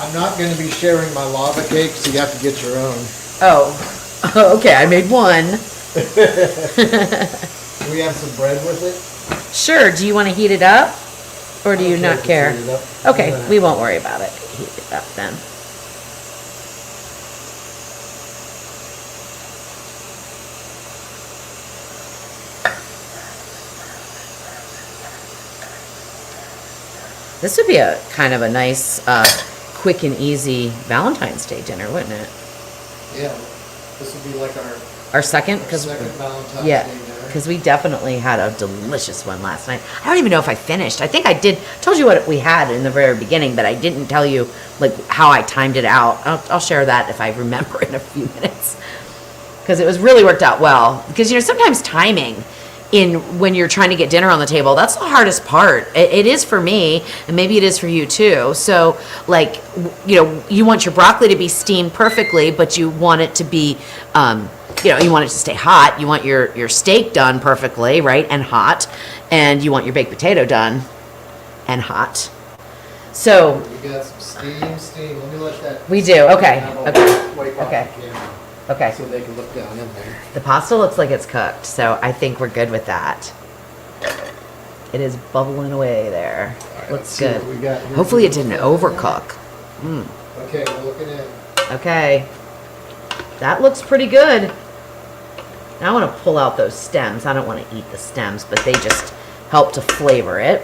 I'm not going to be sharing my lava cake, so you have to get your own. Oh, okay, I made one. Do we have some bread with it? Sure, do you want to heat it up? Or do you not care? Heat it up. Okay, we won't worry about it. Heat it up then. This would be a kind of a nice, quick and easy Valentine's Day dinner, wouldn't it? Yeah, this would be like Our second, our second Valentine's Day yeah, dinner. because we definitely had a delicious one last night. I don't even know if I finished. I think I did. Told you what we had in the very beginning, but I didn't tell you like how I timed it out. I'll share that if I remember in a few minutes, because it was really worked out well. Because sometimes timing when you're trying to get dinner on the table, that's the hardest part. It is for me, and maybe it is for you too. So like, you want your broccoli to be steamed perfectly, but you want it to be, you want it to stay hot. You want your steak done perfectly, right, and hot. and you want your baked potato done and hot. So We got some steam. Let me let that. we do. Okay. Okay. Wipe off Okay. the camera Okay. so they can look down in there. The pasta looks like it's cooked, so I think we're good with that. It is bubbling away there. All right, let's Looks see good. what we got here. Hopefully it didn't overcook. Okay, we're looking in. Okay. That looks pretty good. Now I want to pull out those stems. I don't want to eat the stems, but they just help to flavor it.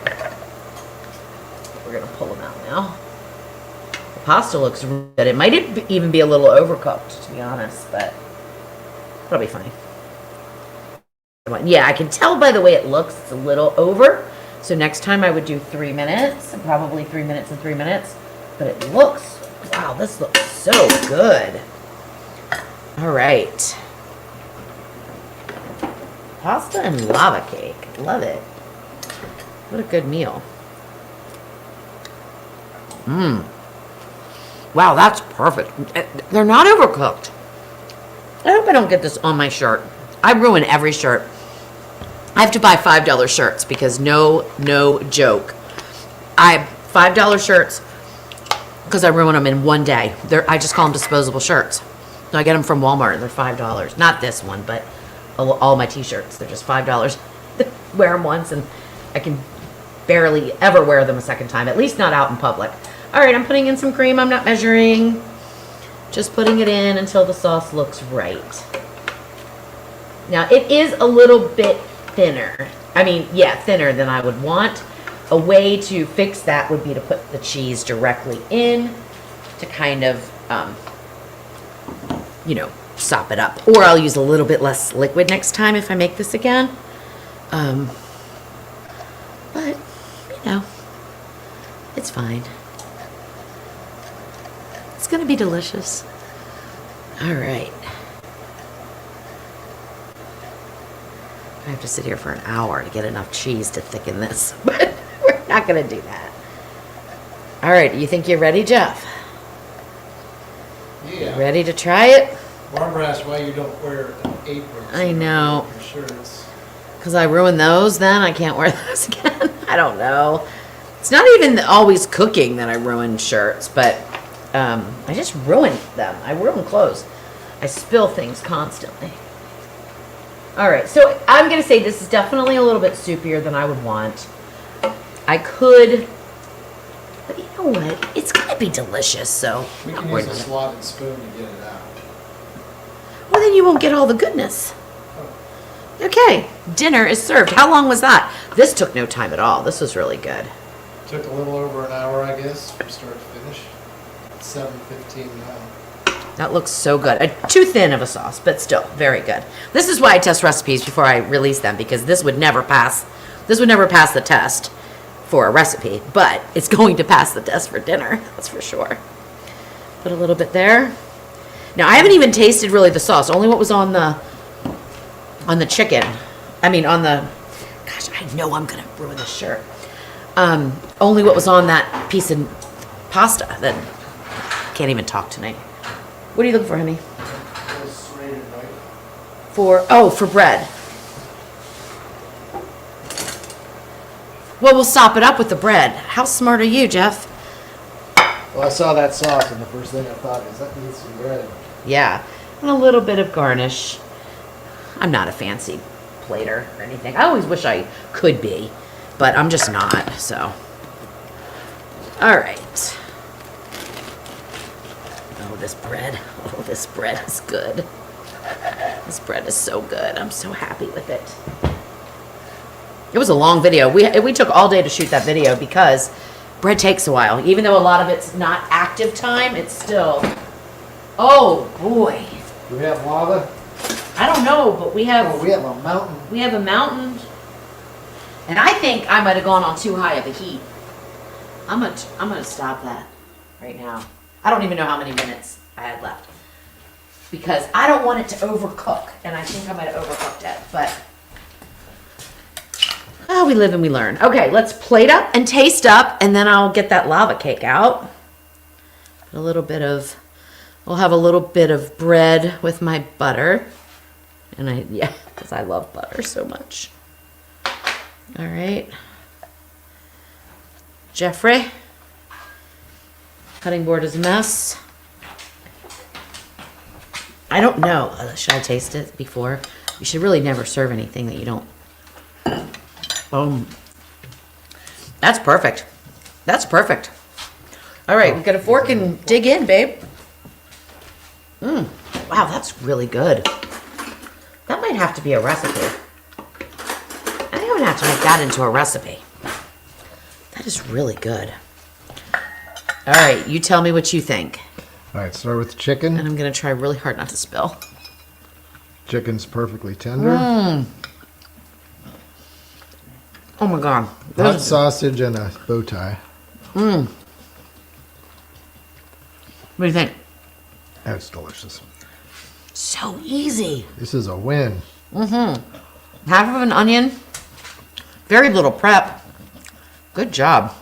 We're going to pull them out now. The pasta looks good. It might even be a little overcooked, to be honest, but it'll be fine. Yeah, I can tell by the way it looks, it's a little over. So next time I would do 3 minutes, probably 3 minutes and 3 minutes. But it looks, wow, this looks so good. All right. Pasta and lava cake. Love it. What a good meal. Wow, that's perfect. They're not overcooked. I hope I don't get this on my shirt. I ruin every shirt. I have to buy $5 shirts because no joke. I have $5 shirts because I ruin them in one day. I just call them disposable shirts. So I get them from Walmart. They're $5. Not this one, but all my t-shirts. They're just $5. Wear them once and I can barely ever wear them a second time. At least not out in public. All right, I'm putting in some cream. I'm not measuring. Just putting it in until the sauce looks right. Now, it is a little bit thinner. I mean, yeah, thinner than I would want. A way to fix that would be to put the cheese directly in to kind of, sop it up. Or I'll use a little bit less liquid next time if I make this again. But, it's fine. It's going to be delicious. All right. I have to sit here for an hour to get enough cheese to thicken this, but we're not going to do that. All right, you think you're ready, Jeff? Yeah. Ready to try it? Barbara asked why you don't wear an apron. I know. Your shirts. Because I ruined those, then I can't wear those again. I don't know. It's not even always cooking that I ruin shirts, but I just ruin them. I ruin clothes. I spill things constantly. All right, so I'm going to say this is definitely a little bit soupier than I would want. I could, but you know what? It's going to be delicious, so. We I'm can not use worried a about it. slotted spoon to get it out. Well, then you won't get all the goodness. Okay, dinner is served. How long was that? This took no time at all. This was really good. Took a little over an hour, I guess, from start to finish. 7:15 now. That looks so good. Too thin of a sauce, but still very good. This is why I test recipes before I release them, because this would never pass. This would never pass the test for a recipe, but it's going to pass the test for dinner. That's for sure. Put a little bit there. Now I haven't even tasted really the sauce. Only what was on the chicken. I mean on the. Gosh, I know I'm gonna ruin this shirt. Only what was on that piece of pasta. That can't even talk tonight. What are you looking for, honey? For bread. Well, we'll sop it up with the bread. How smart are you, Jeff? Well, I saw that sauce, and the first thing I thought is that needs some bread. Yeah, and a little bit of garnish. I'm not a fancy plater or anything. I always wish I could be, but I'm just not, so. All right. Oh, this bread. Oh, this bread is good. This bread is so good. I'm so happy with it. It was a long video. We took all day to shoot that video because bread takes a while. Even though a lot of it's not active time, it's still... Oh, boy. Do we have lava? I don't know, but we have... Oh, we have a mountain. We have a mountain. And I think I might have gone on too high of a heat. I'm gonna stop that right now. I don't even know how many minutes I had left. Because I don't want it to overcook. And I think I might have overcooked it, but... Oh, we live and we learn. Okay, let's plate up and taste up, and then I'll get that lava cake out. Put a little bit of... We'll have a little bit of bread with my butter. And yeah, because I love butter so much. All right. Jeffrey. Cutting board is a mess. I don't know. Should I taste it before? You should really never serve anything that you don't. Boom. That's perfect. That's perfect. All right, we got a fork and dig in, babe. Wow, that's really good. That might have to be a recipe. I think I'm gonna have to make that into a recipe. That is really good. All right, you tell me what you think. All right, start with the chicken. And I'm gonna try really hard not to spill. Chicken's perfectly tender. Oh my God. Hot sausage and a bow tie. What do you think? That's delicious. So easy. This is a win. Half of an onion. Very little prep. Good job.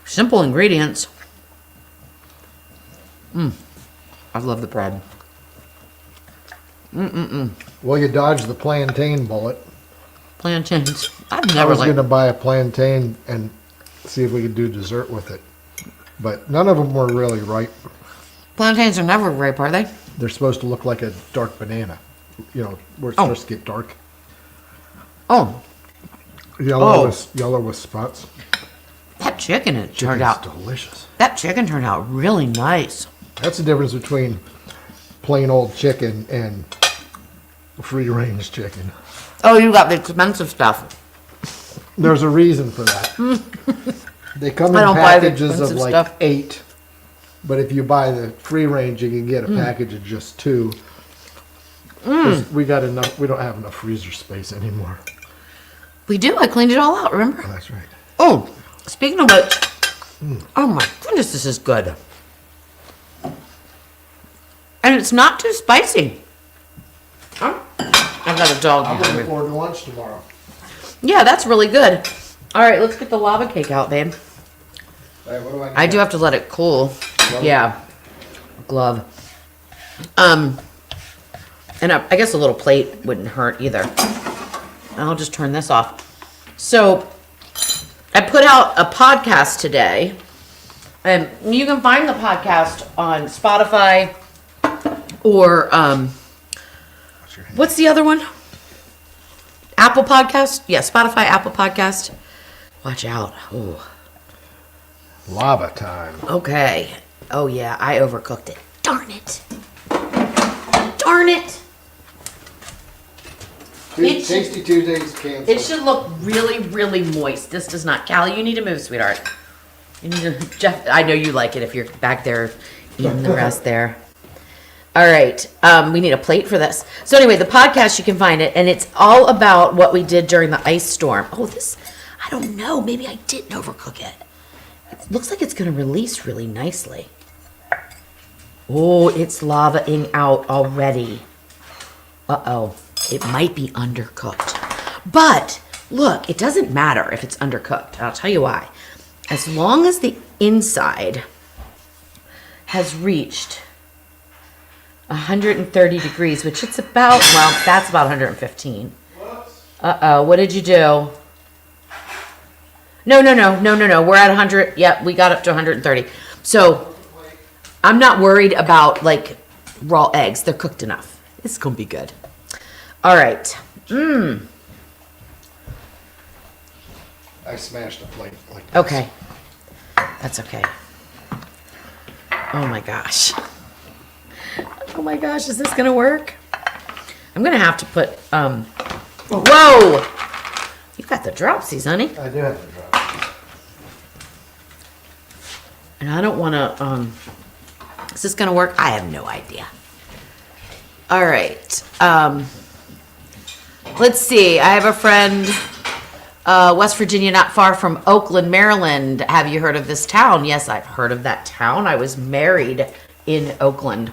Simple ingredients. I love the bread. Well, you dodged the plantain bullet. Plantains. I've I never was liked. going to buy a plantain and see if we could do dessert with it. But none of them were really ripe. Plantains are never ripe, are they? They're supposed to look like a dark banana. You know, where it's Oh. supposed to get dark. Oh, Yellow with spots. that chicken turned Chicken's out. delicious. That chicken turned out really nice. That's the difference between plain old chicken and free-range chicken. Oh, you got the expensive stuff. There's a reason for that. They come I in don't buy the packages of expensive like stuff. 8, but if you buy the free range, you can get a package of just 2. 'Cause we got enough. We don't have enough freezer space anymore. We do. I cleaned it all out. Remember? Oh, that's right. Oh, speaking of which, oh my goodness, this is good. And it's not too spicy. Oh, I've got a dog I'm behind looking me. forward to lunch tomorrow. Yeah, that's really good. All right, let's get the lava cake out, babe. All right, what do I need? I do have to let it cool. Glove? Yeah, glove. And I guess a little plate wouldn't hurt either. I'll just turn this off. So, I put out a podcast today. And you can find the podcast on Spotify or, What's your hand? what's the other one? Apple Podcast? Yeah, Spotify, Apple Podcast. Watch out. Ooh. Lava time. Okay. Oh, yeah, I overcooked it. Darn it. Darn it. It should- Tasty Tuesdays canceled. It should look really, really moist. This does not. Callie, you need to move, sweetheart. You need to, Jeff, I know you like it if you're back there eating the rest there. All right. We need a plate for this. So anyway, the podcast, you can find it, and it's all about what we did during the ice storm. Oh, this, I don't know. Maybe I didn't overcook it. It looks like it's going to release really nicely. Oh, it's lavaing out already. Uh-oh. It might be undercooked. But, look, it doesn't matter if it's undercooked. And I'll tell you why. As long as the inside has reached 130 degrees, which it's about, well, that's about 115. Uh-oh, what did you do? No. We're at 100. Yep, we got up to 130. So, I'm not worried about, like, raw eggs. They're cooked enough. It's going to be good. All right. I smashed a plate like this. Okay. That's okay. Oh my gosh. Oh my gosh, is this gonna work? I'm gonna have to put, whoa! You've got the dropsies, honey. I do have to drop. And I don't wanna, is this gonna work? I have no idea. All right. Let's see. I have a friend, West Virginia, not far from Oakland, Maryland. Have you heard of this town? Yes, I've heard of that town. I was married in Oakland.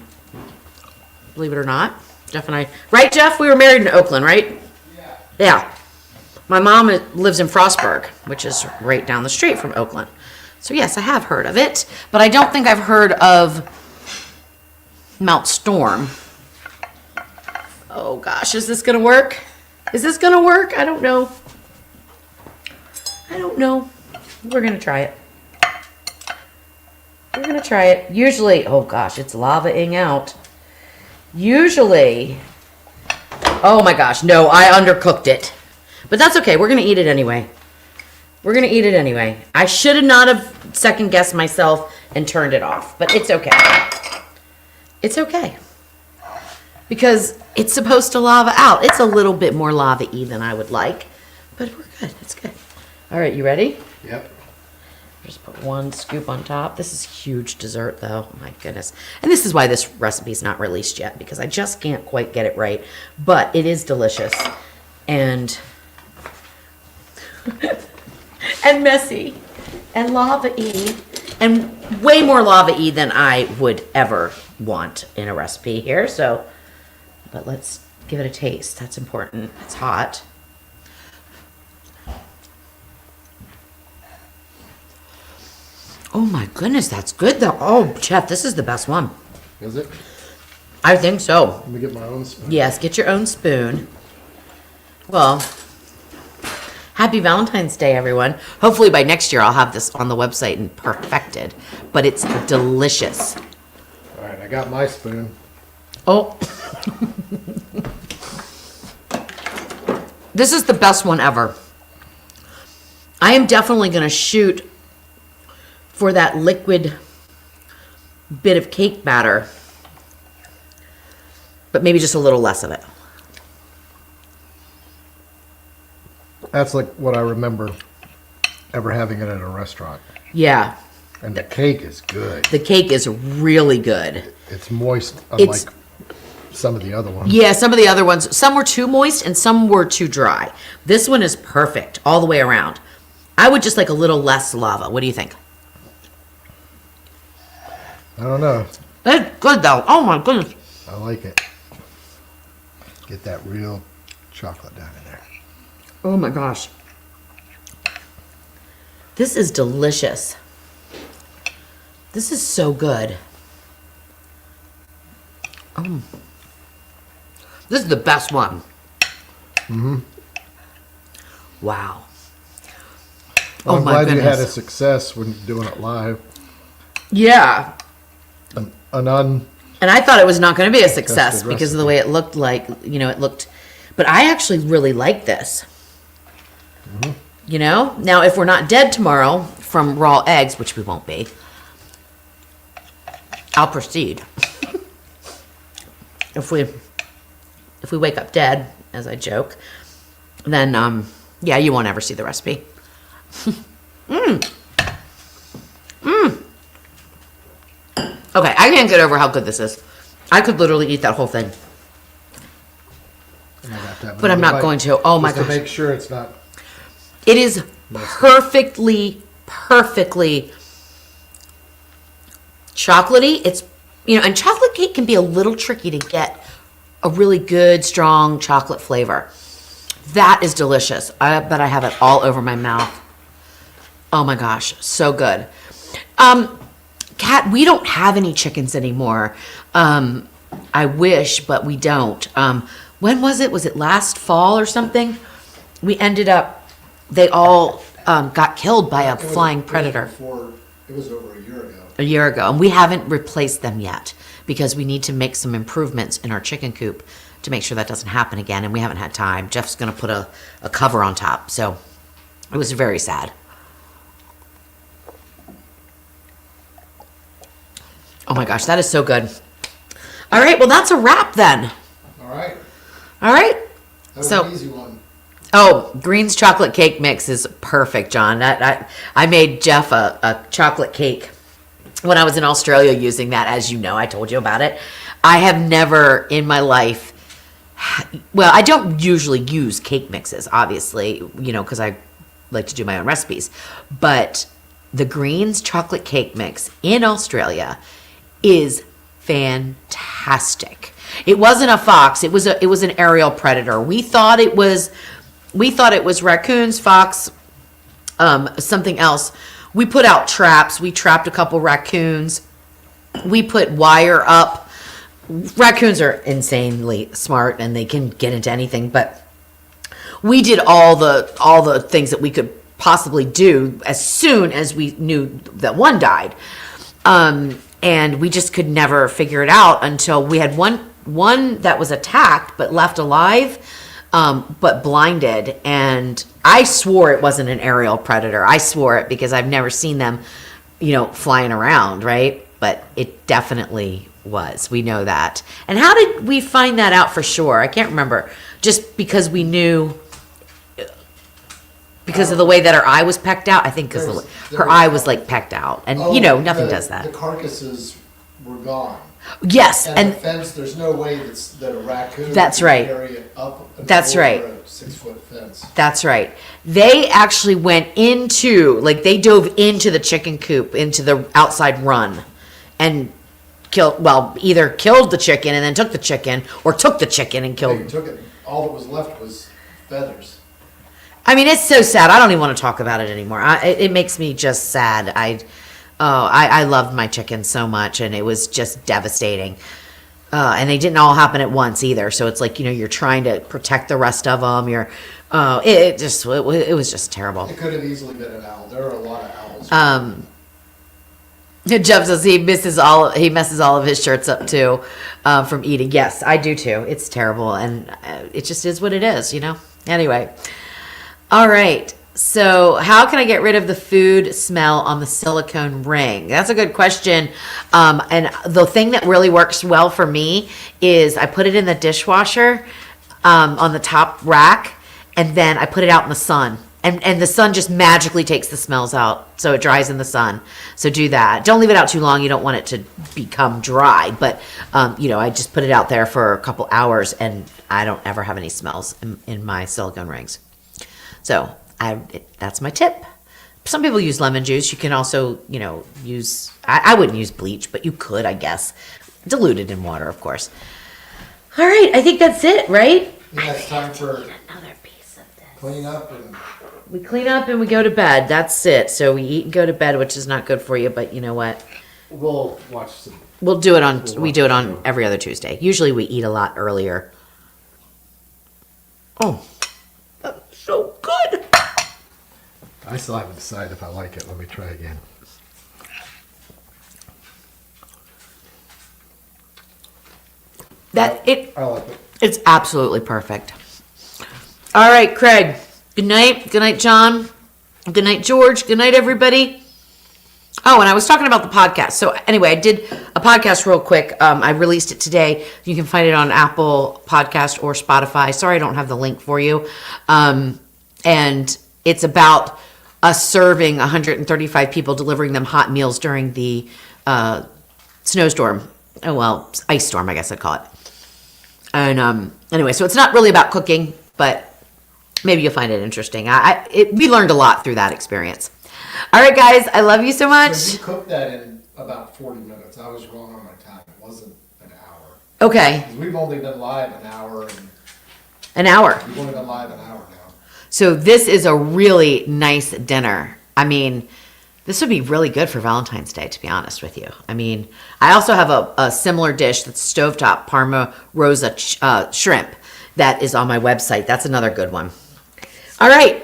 Believe it or not. Jeff and I, right, Jeff? We were married in Oakland, right? Yeah. Yeah. My mom lives in Frostburg, which is right down the street from Oakland. So yes, I have heard of it, but I don't think I've heard of Mount Storm. Oh gosh, is this gonna work? Is this gonna work? I don't know. I don't know. We're gonna try it. We're gonna try it. Usually, oh gosh, it's lava-ing out. Usually, oh my gosh, no, I undercooked it. But that's okay, we're gonna eat it anyway. We're gonna eat it anyway. I should have not have second guessed myself and turned it off, but it's okay. It's okay. Because it's supposed to lava out. It's a little bit more lava-y than I would like, but we're good, it's good. All right, you ready? Yep. Just put one scoop on top. This is huge dessert though, my goodness. And this is why this recipe is not released yet, because I just can't quite get it right, but it is delicious. And and messy and lava-y and way more lava-y than I would ever want in a recipe here. So, but let's give it a taste. That's important. It's hot. Oh my goodness, that's good though. Oh, Chef, this is the best one. Is it? I think so. Let me get my own spoon. Yes, get your own spoon. Well, happy Valentine's Day, everyone. Hopefully by next year I'll have this on the website and perfected. But it's delicious. All right, I got my spoon. Oh. This is the best one ever. I am definitely going to shoot for that liquid bit of cake batter, but maybe just a little less of it. That's like what I remember ever having it at a restaurant. Yeah, And the cake is good. the cake is really good. It's moist, unlike It's- some of the other ones. Yeah, some of the other ones, some were too moist and some were too dry. This one is perfect all the way around. I would just like a little less lava. What do you think? I don't know. That's good though. Oh my goodness. I like it. Get that real chocolate down in there. Oh my gosh. This is delicious. This is so good. This is the best one. Mm-hmm. Wow. Well, Oh I'm my glad you had a goodness. success when doing it live. Yeah. An un And I thought it was not going to be a success Tested because of the way it looked like, it looked, but I actually really like this. Now if we're not dead tomorrow from raw eggs, which we won't be, I'll proceed. If we wake up dead, as I joke, then yeah, you won't ever see the recipe. Okay, I can't get over how good this is. I could literally eat that whole thing, and I have to have but I'm another not bite going to. Oh my just to gosh. make sure it's not. It is perfectly chocolatey. It's, and chocolate cake can be a little tricky to get a really good, strong chocolate flavor. That is delicious. I bet I have it all over my mouth. Oh my gosh, so good. Kat, we don't have any chickens anymore. I wish, but we don't. When was it? Was it last fall or something? We ended up, they all got killed by a flying predator It was over a year ago. a year ago, and we haven't replaced them yet because we need to make some improvements in our chicken coop to make sure that doesn't happen again, and we haven't had time. Jeff's going to put a cover on top, so it was very sad. Oh my gosh, that is so good. All right, well, that's a wrap then. All right. All right. That was So- an easy one. Oh, Green's chocolate cake mix is perfect, John. I made Jeff a chocolate cake when I was in Australia using that. As you know, I told you about it. I have never in my life, well, I don't usually use cake mixes, obviously, because I like to do my own recipes. But the Green's chocolate cake mix in Australia is fantastic. It wasn't a fox. It was an aerial predator. We thought it was raccoons, fox, something else. We put out traps. We trapped a couple raccoons. We put wire up. Raccoons are insanely smart and they can get into anything, but we did all the things that we could possibly do as soon as we knew that one died. And we just could never figure it out until we had one that was attacked but left alive, but blinded. And I swore it wasn't an aerial predator. I swore it because I've never seen them, flying around, right? But it definitely was. We know that. And how did we find that out for sure? I can't remember. Just because we knew, because of the way that her eye was pecked out. I think because her eye was like pecked out, and nothing does that. The carcasses were gone. Yes, and the fence. There's no way that a raccoon. That's can right. Carry it up. That's right. A 6-foot fence. That's right. They actually went they dove into the chicken coop, into the outside run, and either killed the chicken and then took the chicken, or took the chicken and killed. They took it. All that was left was feathers. I mean, it's so sad. I don't even want to talk about it anymore. It makes me just sad. I loved my chickens so much, and it was just devastating. And they didn't all happen at once either. So it's like, you're trying to protect the rest of them. It was just terrible. It could have easily been an owl. There are a lot of owls. Jeff says he messes all of his shirts up too, from eating. Yes, I do too. It's terrible, and it just is what it is, Anyway. All right. So how can I get rid of the food smell on the silicone ring? That's a good question. And the thing that really works well for me is I put it in the dishwasher, on the top rack, and then I put it out in the sun. And the sun just magically takes the smells out. So it dries in the sun. So do that. Don't leave it out too long. You don't want it to become dry. But, I just put it out there for a couple hours, and I don't ever have any smells in my silicone rings. So that's my tip. Some people use lemon juice. You can also, use, I wouldn't use bleach, but you could, I guess. Diluted in water, of course. All right, I think that's it, right? Yeah, it's time for another piece of this. Clean up and... We clean up and we go to bed. That's it. So we eat and go to bed, which is not good for you, but you know what? We'll watch some. We do it on every other Tuesday. Usually we eat a lot earlier. Oh, that's so good. I still haven't decided if I like it. Let me try again. I like it. It's absolutely perfect. All right, Craig. Good night. Good night, John. Good night, George. Good night, everybody. Oh, and I was talking about the podcast. So anyway, I did a podcast real quick. I released it today. You can find it on Apple Podcast or Spotify. Sorry, I don't have the link for you. And it's about us serving 135 people, delivering them hot meals during the snowstorm. Oh, well, ice storm, I guess I'd call it. And anyway, so it's not really about cooking, but maybe you'll find it interesting. We learned a lot through that experience. All right, guys, I love you so much. So you cooked that in about 40 minutes. I was wrong on my time. It wasn't an hour. Okay. 'Cause we've only been live an hour. And An hour. we've only been live an hour now. So this is a really nice dinner. I mean, this would be really good for Valentine's Day, to be honest with you. I mean, I also have a similar dish that's stovetop Parma Rosa shrimp that is on my website. That's another good one. All right.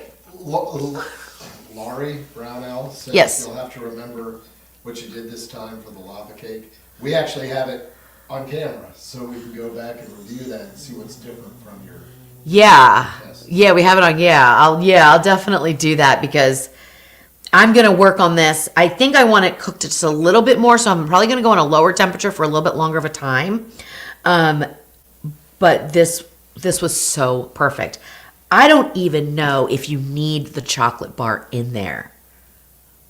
Laurie Brownell says Yes. you'll have to remember what you did this time for the lava cake. We actually have it on camera, so we can go back and review that and see what's different from your Yeah. test. Yeah, we have it on. I'll definitely do that because I'm going to work on this. I think I want it cooked just a little bit more, so I'm probably going to go on a lower temperature for a little bit longer of a time. But this was so perfect. I don't even know if you need the chocolate bar in there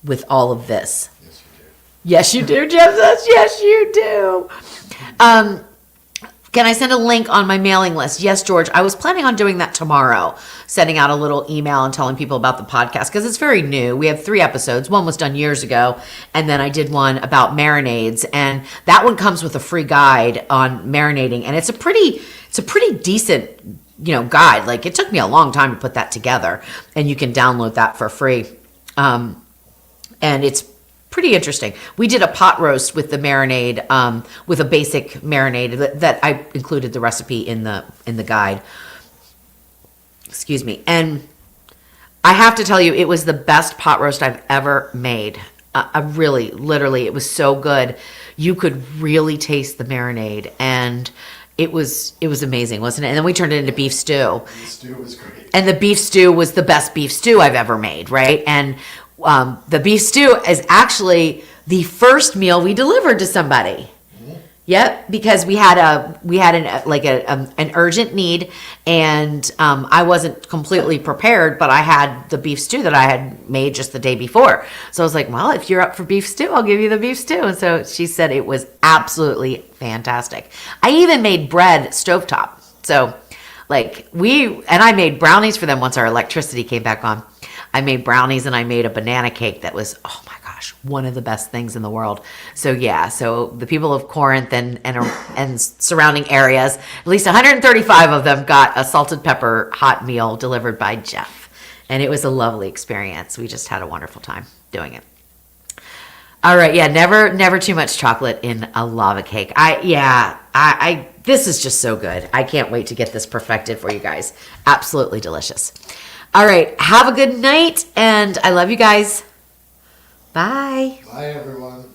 with all of this. Yes, you do. Yes, you do, Jeff says. Yes, you do. Can I send a link on my mailing list? Yes, George. I was planning on doing that tomorrow, sending out a little email and telling people about the podcast because it's very new. We have 3 episodes. One was done years ago, and then I did one about marinades, and that one comes with a free guide on marinating, and it's a pretty decent, guide. Like it took me a long time to put that together, and you can download that for free. And it's pretty interesting. We did a pot roast with the marinade, with a basic marinade that I included the recipe in the guide. Excuse me. And I have to tell you, it was the best pot roast I've ever made. I really, literally, it was so good. You could really taste the marinade, and it was amazing, wasn't it? And then we turned it into beef stew. The stew was great. And the beef stew was the best beef stew I've ever made, right? And the beef stew is actually the first meal we delivered to somebody. Yep, because we had an urgent need, and I wasn't completely prepared, but I had the beef stew that I had made just the day before. So I was like, well, if you're up for beef stew, I'll give you the beef stew. And so she said it was absolutely fantastic. I even made bread stovetop. So I made brownies for them once our electricity came back on. I made brownies and I made a banana cake that was, oh my gosh, one of the best things in the world. So yeah, so the people of Corinth and surrounding areas, at least 135 of them got a salted pepper hot meal delivered by Jeff. And it was a lovely experience. We just had a wonderful time doing it. All right, yeah, never too much chocolate in a lava cake. This is just so good. I can't wait to get this perfected for you guys. Absolutely delicious. All right, have a good night, and I love you guys. Bye. Bye, everyone.